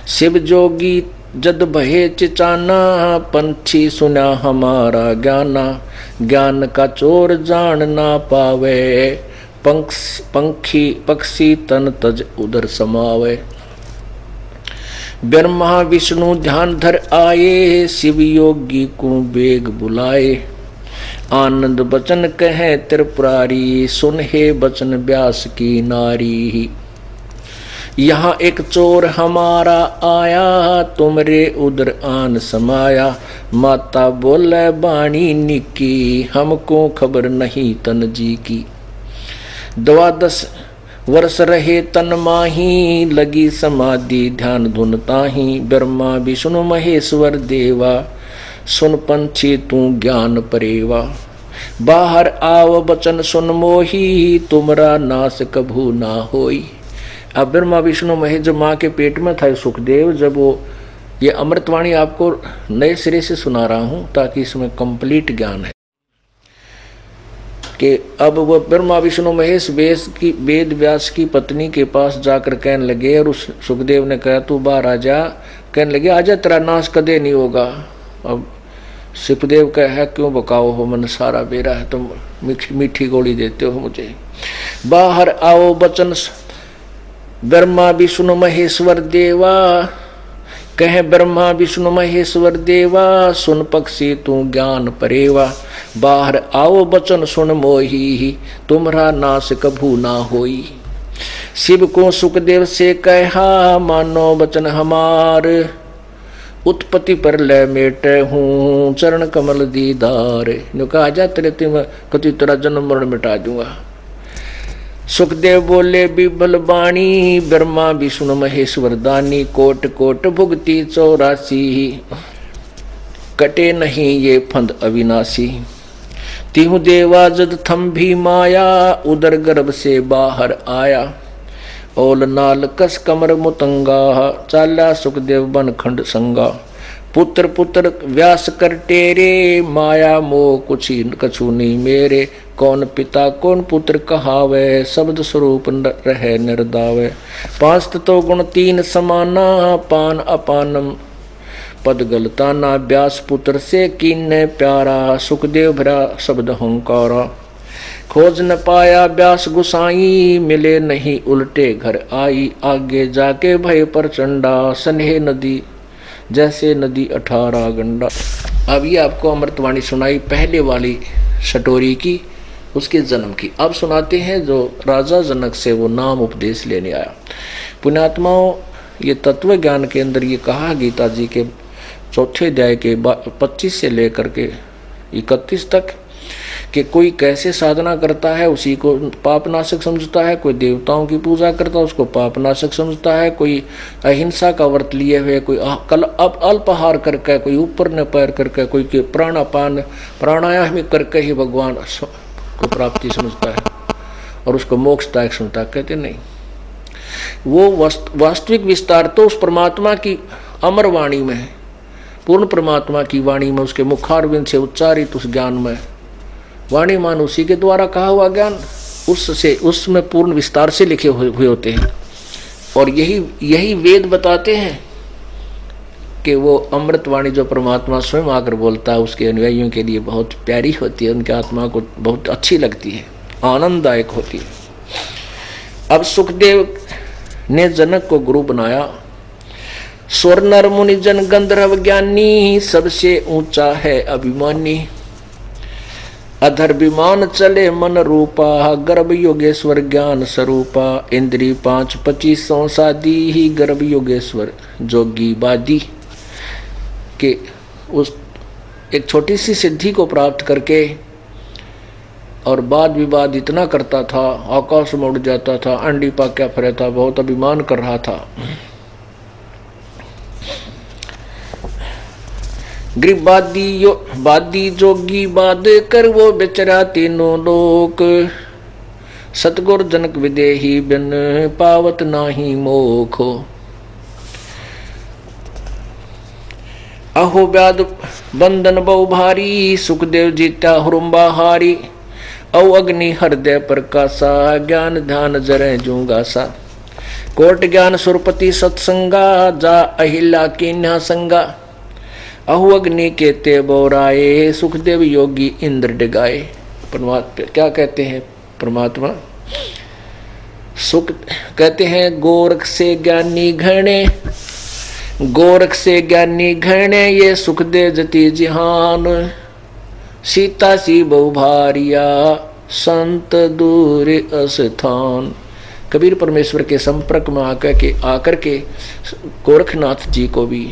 शिव जोगी जद भये चिचाना, पंछी सुना हमारा ज्ञाना, ज्ञान का चोर जान ना पावे, पक्षी तन तज उदर समावे। ब्रह्मा विष्णु ध्यान धर आए, शिव योगी को बेग बुलाए, आनंद बचन कहे त्रिपुरारी, सुन हे बचन व्यास की नारी। यहाँ एक चोर हमारा आया, तुमरे उदर आन समाया, माता बोले बाणी निकी, हमको खबर नहीं तन जी की। 12 वर्ष रहे तन माही, लगी समाधि ध्यान धुन ताही, ब्रह्मा विष्णु महेश्वर देवा, सुन पंछी तू ज्ञान परेवा। बाहर आव बचन सुन मोही, तुमरा नाश कभू ना होई। अब ब्रह्मा विष्णु महेश जो माँ के पेट में था सुखदेव, जब वो ये अमृतवाणी आपको नए सिरे से सुना रहा हूँ ताकि इसमें कंप्लीट ज्ञान है। कि अब वो ब्रह्मा विष्णु महेश वेद व्यास की पत्नी के पास जाकर कहने लगे, और उस सुखदेव ने कहा तू बाहर आ जा। कहने लगे आजा, तेरा नाश कदे नहीं होगा। अब सुखदेव कहा क्यों बकाओ हो, मन सारा बेरा है, तुम मीठी गोली देते हो मुझे। बाहर आओ बचन ब्रह्मा विष्णु महेश्वर देवा, कहे ब्रह्मा विष्णु महेश्वर देवा, सुन पक्षी तू ज्ञान परेवा। बाहर आओ बचन सुन मोही, तुम्हारा नाश कभू ना होई। शिव को सुखदेव से कहा, मानो बचन हमार, उत्पत्ति पर ले मेटे हूँ, चरण कमल दीदार। नो कहा जा तेरे कति तेरा जन्म मरण मिटा दूंगा। सुखदेव बोले बिबल बाणी, ब्रह्मा विष्णु महेश्वर दानी, कोट कोट भुगती 84, कटे नहीं ये फंद अविनाशी। तिहु देवा जद थम भी माया, उदर गर्भ से बाहर आया। ओल नाल कस कमर मुतंगा, चाला सुखदेव बन खंड संगा। पुत्र पुत्र व्यास कर टेरे, माया मोह कुछ कछु नहीं मेरे। कौन पिता कौन पुत्र कहावे, शब्द स्वरूप रहे निर्दावे। पांच तो गुण तीन समाना, पान अपानम पद गलताना। व्यास पुत्र से कीन्ने प्यारा, सुखदेव भरा शब्द हंकारा। खोज न पाया व्यास गुसाई, मिले नहीं उल्टे घर आई। आगे जाके भय प्रचंडा, सन्हे नदी जैसे नदी 18 गंडा। अब ये आपको अमृतवाणी सुनाई पहले वाली शटोरी की, उसके जन्म की। अब सुनाते हैं जो राजा जनक से वो नाम उपदेश लेने आया। पुण्यात्माओं, ये तत्व ज्ञान के अंदर ये कहा गीता जी के चौथे अध्याय के 25 से लेकर के 31 तक कि कोई कैसे साधना करता है उसी को पापनाशक समझता है, कोई देवताओं की पूजा करता है उसको पापनाशक समझता है, कोई अहिंसा का व्रत लिए हुए, कोई अल्पाहार करके, कोई ऊपर न पैर करके, कोई के प्राणापान प्राणायाम करके ही भगवान को प्राप्ति समझता है और उसको मोक्षदायक समझता है। कहते नहीं, वो वास्तविक विस्तार तो उस परमात्मा की अमर वाणी में है, पूर्ण परमात्मा की वाणी में, उसके मुखारविंद से उच्चारित उस ज्ञान में। वाणी मान उसी के द्वारा कहा हुआ ज्ञान, उससे उसमें पूर्ण विस्तार से लिखे हुए होते हैं। और यही वेद बताते हैं कि वो अमृतवाणी जो परमात्मा स्वयं आकर बोलता है उसके अनुयायियों के लिए बहुत प्यारी होती है, उनके आत्मा को बहुत अच्छी लगती है, आनंददायक होती है। अब सुखदेव ने जनक को गुरु बनाया। स्वर नर मुनि जन गंधर्व ज्ञानी, सबसे ऊंचा है अभिमानी। अधर विमान चले मन रूपा, गर्भ योगेश्वर ज्ञान स्वरूपा। इंद्री 5 25 सादी ही, गर्भ योगेश्वर जोगी बादी। के उस एक छोटी सी सिद्धि को प्राप्त करके और वाद विवाद इतना करता था, आकाश में उड़ जाता था, अंडी पाक्या फिर था, बहुत अभिमान कर रहा था। बादी जोगी बाद कर वो बेचरा तीनों लोक। सतगुर जनक विदेही बिन, पावत नाही मोखो। अहो व्याध बंधन बहु भारी, सुखदेव जीता हुरुम्बा हारी। औ अग्नि हृदय प्रकाशा, ज्ञान ध्यान जरे जूंगासा। कोट ज्ञान सुरपति सत्संगा, जा अहिला की न्या संगा। अहु अग्नि केते बोराए, सुखदेव योगी इंद्र डिगाए। परमात्मा क्या कहते हैं? परमात्मा सुख कहते हैं, गोरख से ज्ञानी घने, गोरख से ज्ञानी घने, ये सुखदेव जति जिहान। सीता सी बहु भारिया, संत दूर अस्थान। कबीर परमेश्वर के संपर्क में आकर के गोरखनाथ जी को भी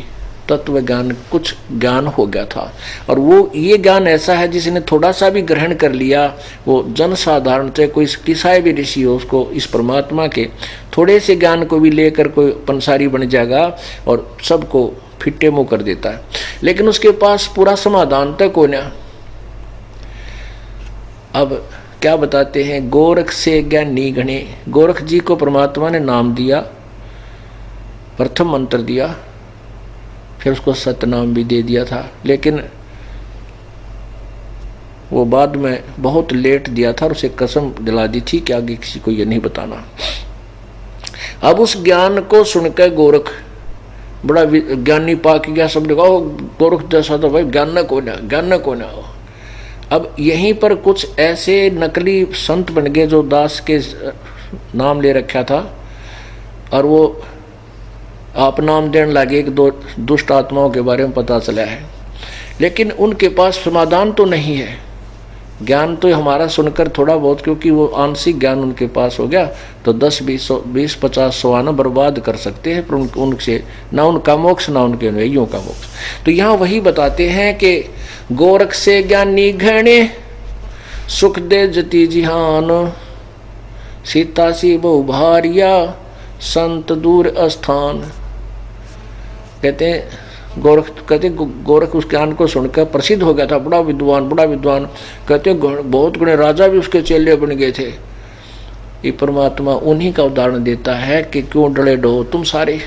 तत्व ज्ञान कुछ ज्ञान हो गया था। और वो ये ज्ञान ऐसा है जिसने थोड़ा सा भी ग्रहण कर लिया, वो जन साधारण से कोई किसाए भी ऋषि हो, उसको इस परमात्मा के थोड़े से ज्ञान को भी लेकर कोई पंसारी बन जाएगा और सबको फिट्टे मुँह कर देता है। लेकिन उसके पास पूरा समाधान तक हो ना। अब क्या बताते हैं? गोरख से ज्ञानी घने। गोरख जी को परमात्मा ने नाम दिया, प्रथम मंत्र दिया, फिर उसको सतनाम भी दे दिया था। लेकिन वो बाद में बहुत लेट दिया था और उसे कसम दिला दी थी कि आगे किसी को ये नहीं बताना। अब उस ज्ञान को सुनकर गोरख बड़ा ज्ञानी पाक गया, सब ने कहा गोरख जैसा तो भाई ज्ञान को ना हो। अब यहीं पर कुछ ऐसे नकली संत बन गए जो दास के नाम ले रखा था, और वो आप नाम देने लगे एक दो दुष्ट आत्माओं के बारे में पता चला है, लेकिन उनके पास समाधान तो नहीं है। ज्ञान तो हमारा सुनकर थोड़ा बहुत, क्योंकि वो आंशिक ज्ञान उनके पास हो गया, तो 10-20-50-100 आना बर्बाद कर सकते हैं, पर उनसे ना उनका मोक्ष ना उनके अनुयायियों का मोक्ष। तो यहाँ वही बताते हैं कि गोरख से ज्ञानी घने सुख दे जति जिहान, सीता सी बहु भारिया संत दूर स्थान। कहते हैं गोरख उस ज्ञान को सुनकर प्रसिद्ध हो गया था, बड़ा विद्वान। कहते बहुत गुणे राजा भी उसके चेले बन गए थे। ये परमात्मा उन्हीं का उदाहरण देता है कि क्यों डले डो तुम सारे।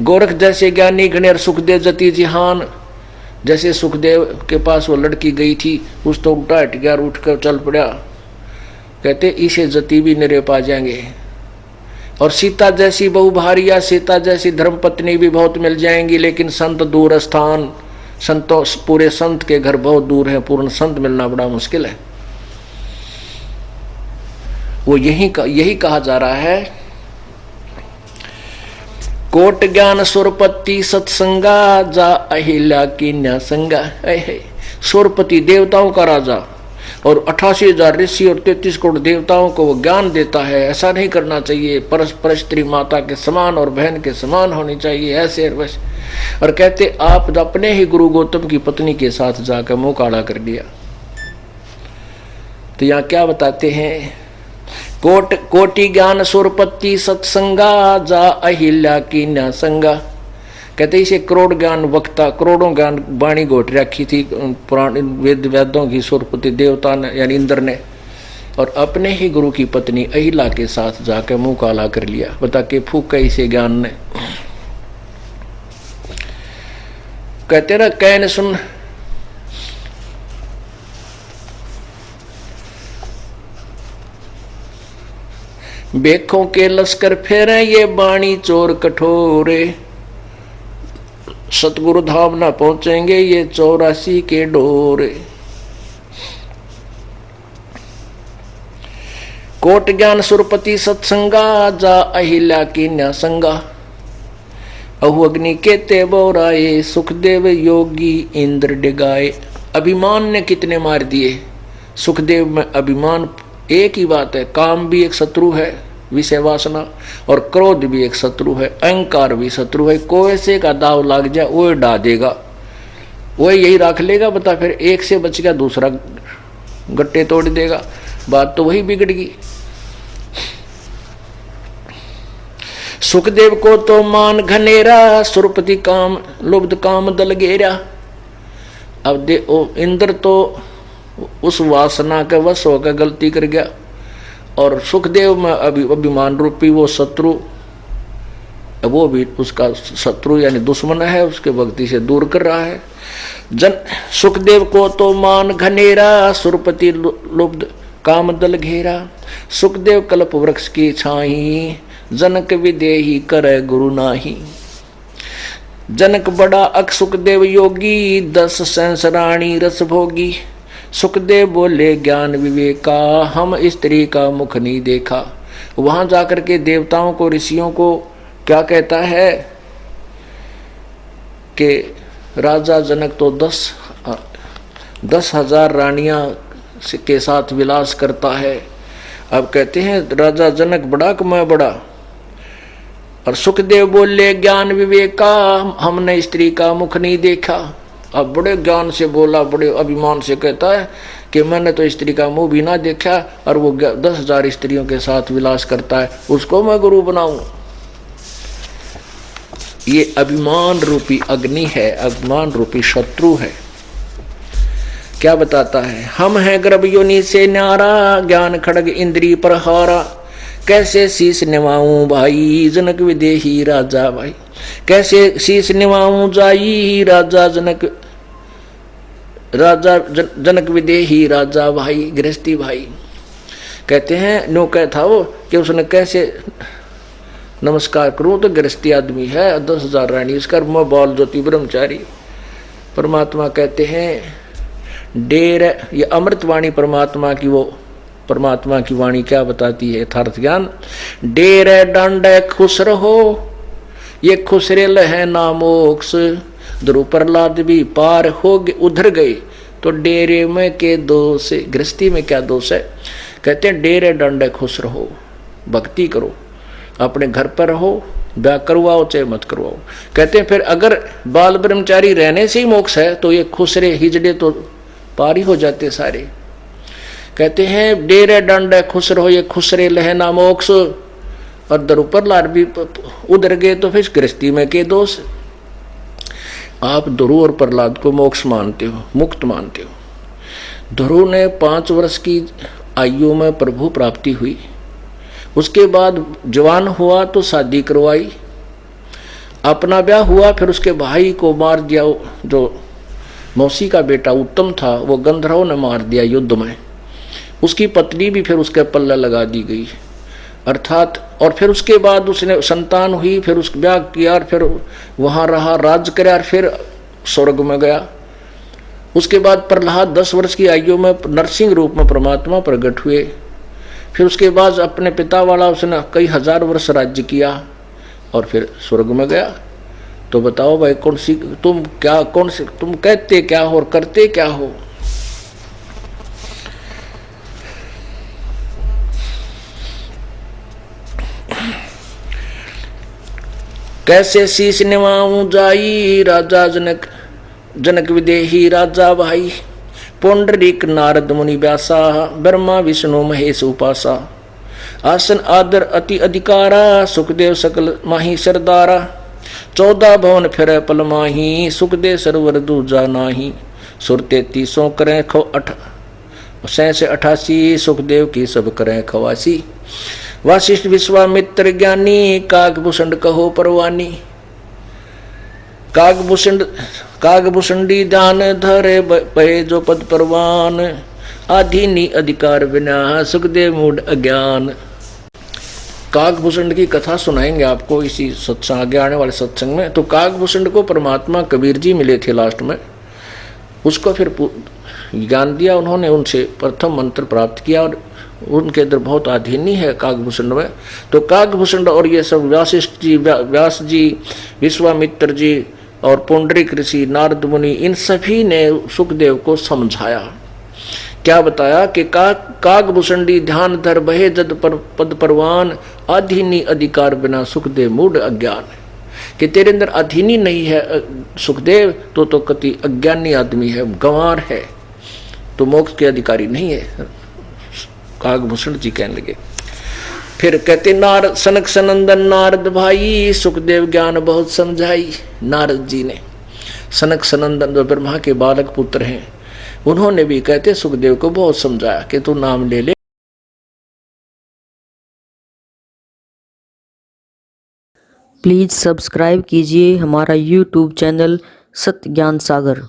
गोरख जैसे ज्ञानी गणे सुखदेव जति जिहान, जैसे सुखदेव के पास वो लड़की गई थी, उस तो उल्टा हट गया, उठ कर चल पड़ा। कहते इसे जति भी निरे पा जाएंगे। और सीता जैसी बहु भारिया, सीता जैसी धर्मपत्नी भी बहुत मिल जाएंगी, लेकिन संत दूर स्थान, संतों पूरे संत के घर बहुत दूर है, पूर्ण संत मिलना बड़ा मुश्किल है। वो यही कहा जा रहा है, कोट ज्ञान सुरपति सत्संगा जा अहिल्या की न्यासंगा। सुरपति देवताओं का राजा और 88,000 ऋषि और 33 करोड़ देवताओं को वो ज्ञान देता है। ऐसा नहीं करना चाहिए, परस्पर स्त्री माता के समान और बहन के समान होनी चाहिए, ऐसे वैसे। और कहते आप अपने ही गुरु गौतम की पत्नी के साथ जाकर मुंह काला कर दिया। तो यहाँ क्या बताते हैं, कोटि ज्ञान सुरपति सत्संगा जा अहिल्या की न्यासंगा। कहते इसे करोड़ ज्ञान वक्ता, करोड़ों ज्ञान वाणी घोट रखी थी पुराने वेदों की सुरपति देवता ने यानी इंद्र ने, और अपने ही गुरु की पत्नी अहिला के साथ जाकर मुंह काला कर लिया। बता के फूक इसे ज्ञान ने। कहते ना कैन सुन, बेखों के लश्कर फेरे ये बाणी चोर कठोरे, सतगुरु धाम ना पहुंचेंगे ये 84 के डोरे। कोट ज्ञान सुरपति सत्संगा जा अहिल्या की न्यासंगा। अहु अग्नि के ते बोराए सुखदेव योगी इंद्र डिगाए। अभिमान ने कितने मार दिए। सुखदेव में अभिमान एक ही बात है, काम भी एक शत्रु है विषय वासना, और क्रोध भी एक शत्रु है, अहंकार भी शत्रु है। कोई से का दाव लाग जाए वो डा देगा, वो यही रख लेगा। बता फिर एक से बच गया दूसरा गट्टे तोड़ देगा, बात तो वही बिगड़ गई। सुखदेव को तो मान घनेरा, सुरपति काम लुब्ध काम दल घेरा। अब दे इंद्र तो उस वासना के वश होकर गलती कर गया, और सुखदेव में अभिमान रूपी वो शत्रु, वो भी उसका शत्रु यानी दुश्मन है, उसके भक्ति से दूर कर रहा है। सुखदेव को तो मान घनेरा, सुरपति लुब्ध काम दल घेरा। सुखदेव कल्प वृक्ष की छाई, जनक विदेही करे गुरु नाही। जनक बड़ा अक सुखदेव योगी, 10 सहस्र रानी रस भोगी। सुखदेव बोले ज्ञान विवेका, हम स्त्री का मुख नहीं देखा। वहां जाकर के देवताओं को ऋषियों को क्या कहता है कि राजा जनक तो 10,000 रानियां के साथ विलास करता है। अब कहते हैं राजा जनक बड़ा कि मैं बड़ा, और सुखदेव बोले ज्ञान विवेका, हमने स्त्री का मुख नहीं देखा। अब बड़े ज्ञान से बोला, बड़े अभिमान से कहता है कि मैंने तो स्त्री का मुंह भी ना देखा, और वो 10,000 स्त्रियों के साथ विलास करता है, उसको मैं गुरु बनाऊं। ये अभिमान रूपी अग्नि है, अभिमान रूपी शत्रु है। क्या बताता है, हम हैं गर्भ योनि से न्यारा, ज्ञान खड़ग इंद्री पर हारा। कैसे शीश निवाऊं भाई, जनक विदेही राजा भाई। कैसे शीश निवाऊं जाई, राजा जनक राजा जनक विदेही राजा भाई गृहस्थी भाई कहते हैं नो कह था वो कि उसने कैसे नमस्कार करूं, तो गृहस्थी आदमी है 10,000 रानी इसका मैं बाल ज्योति ब्रह्मचारी। परमात्मा कहते हैं डेर, ये अमृतवाणी परमात्मा की, वो परमात्मा की वाणी क्या बताती है यथार्थ ज्ञान। डेर दंड खुश रहो ये खुसरेल है नामोक्ष, ध्रुव प्रहलाद भी पार हो गए उधर गए, तो डेरे में के दोष, गृहस्थी में क्या दोष है। कहते हैं डेरे दंड खुश रहो, भक्ति करो, अपने घर पर रहो, ब्याह करवाओ चाहे मत करवाओ। कहते हैं फिर अगर बाल ब्रह्मचारी रहने से ही मोक्ष है तो ये खुसरे हिजड़े तो पार ही हो जाते सारे। कहते हैं डेरे दंड खुश रहो ये खुसरे लहना मोक्ष, और ध्रुव लार भी उधर गए, तो फिर गृहस्थी में के दोष। आप ध्रुव और प्रहलाद को मोक्ष मानते हो, मुक्त मानते हो। ध्रुव ने 5 वर्ष की आयु में प्रभु प्राप्ति हुई, उसके बाद जवान हुआ तो शादी करवाई, अपना ब्याह हुआ, फिर उसके भाई को मार दिया, जो मौसी का बेटा उत्तम था वो गंधर्व ने मार दिया युद्ध में। उसकी पत्नी भी फिर उसके पल्ले लगा दी गई अर्थात, और फिर उसके बाद उसने संतान हुई, फिर उस ब्याह किया और फिर वहाँ रहा, राज कराया और फिर स्वर्ग में गया। उसके बाद प्रहलाद 10 वर्ष की आयु में नरसिंह रूप में परमात्मा प्रकट हुए। फिर उसके बाद अपने पिता वाला उसने कई हजार वर्ष राज्य किया और फिर स्वर्ग में गया। तो बताओ भाई कौन सी तुम क्या, कौन सी तुम कहते क्या हो और करते क्या हो। कैसे शीश निवाऊं जाई राजा जनक, जनक विदेही राजा भाई। पौंडरिक नारद मुनि व्यासा, ब्रह्मा विष्णु महेश उपासा। आसन आदर अति अधिकारा, सुखदेव सकल माही सरदारा। 14 भवन फिर पल माही, सुखदेव सरवर दूजा नाही। सुर 33 करें खो 88, सुखदेव की सब करें खवासी। वासिष्ठ विश्वामित्र ज्ञानी, कागभूषण कहो परवानी। कागभूषणी ध्यान धरे पहे जो पद परवान। आधीनी अधिकार बिना सुखदेव मूड अज्ञान। कागभूषण की कथा सुनाएंगे आपको इसी सत्संग, आगे आने वाले सत्संग में। तो कागभूषण को परमात्मा कबीर जी मिले थे लास्ट में, उसको फिर ज्ञान दिया उन्होंने, उनसे प्रथम मंत्र प्राप्त किया और उनके अंदर बहुत आधीनी है कागभूषण में। तो कागभूषण और ये सब व्यासिष्ठ जी, व्यास जी, विश्वामित्र जी और पुंडरीक ऋषि, नारद मुनि, इन सभी ने सुखदेव को समझाया। क्या बताया कि कागभूषणी ध्यान धर बहे जद पद परवान। अधीनी अधिकार बिना सुखदेव मूढ़ अज्ञान, कि तेरे अंदर अधीनी नहीं है सुखदेव तो कति अज्ञानी आदमी है, गंवार है, तो मोक्ष के अधिकारी नहीं है। कागभूषण जी कहने लगे। फिर कहते नारद सनक सनंदन नारद भाई, सुखदेव ज्ञान बहुत समझाई। नारद जी ने, सनक सनंदन जो ब्रह्मा के बालक पुत्र हैं, उन्होंने भी कहते सुखदेव को बहुत समझाया कि तू नाम ले ले। प्लीज़ सब्सक्राइब कीजिए हमारा YouTube चैनल सत्य ज्ञान सागर।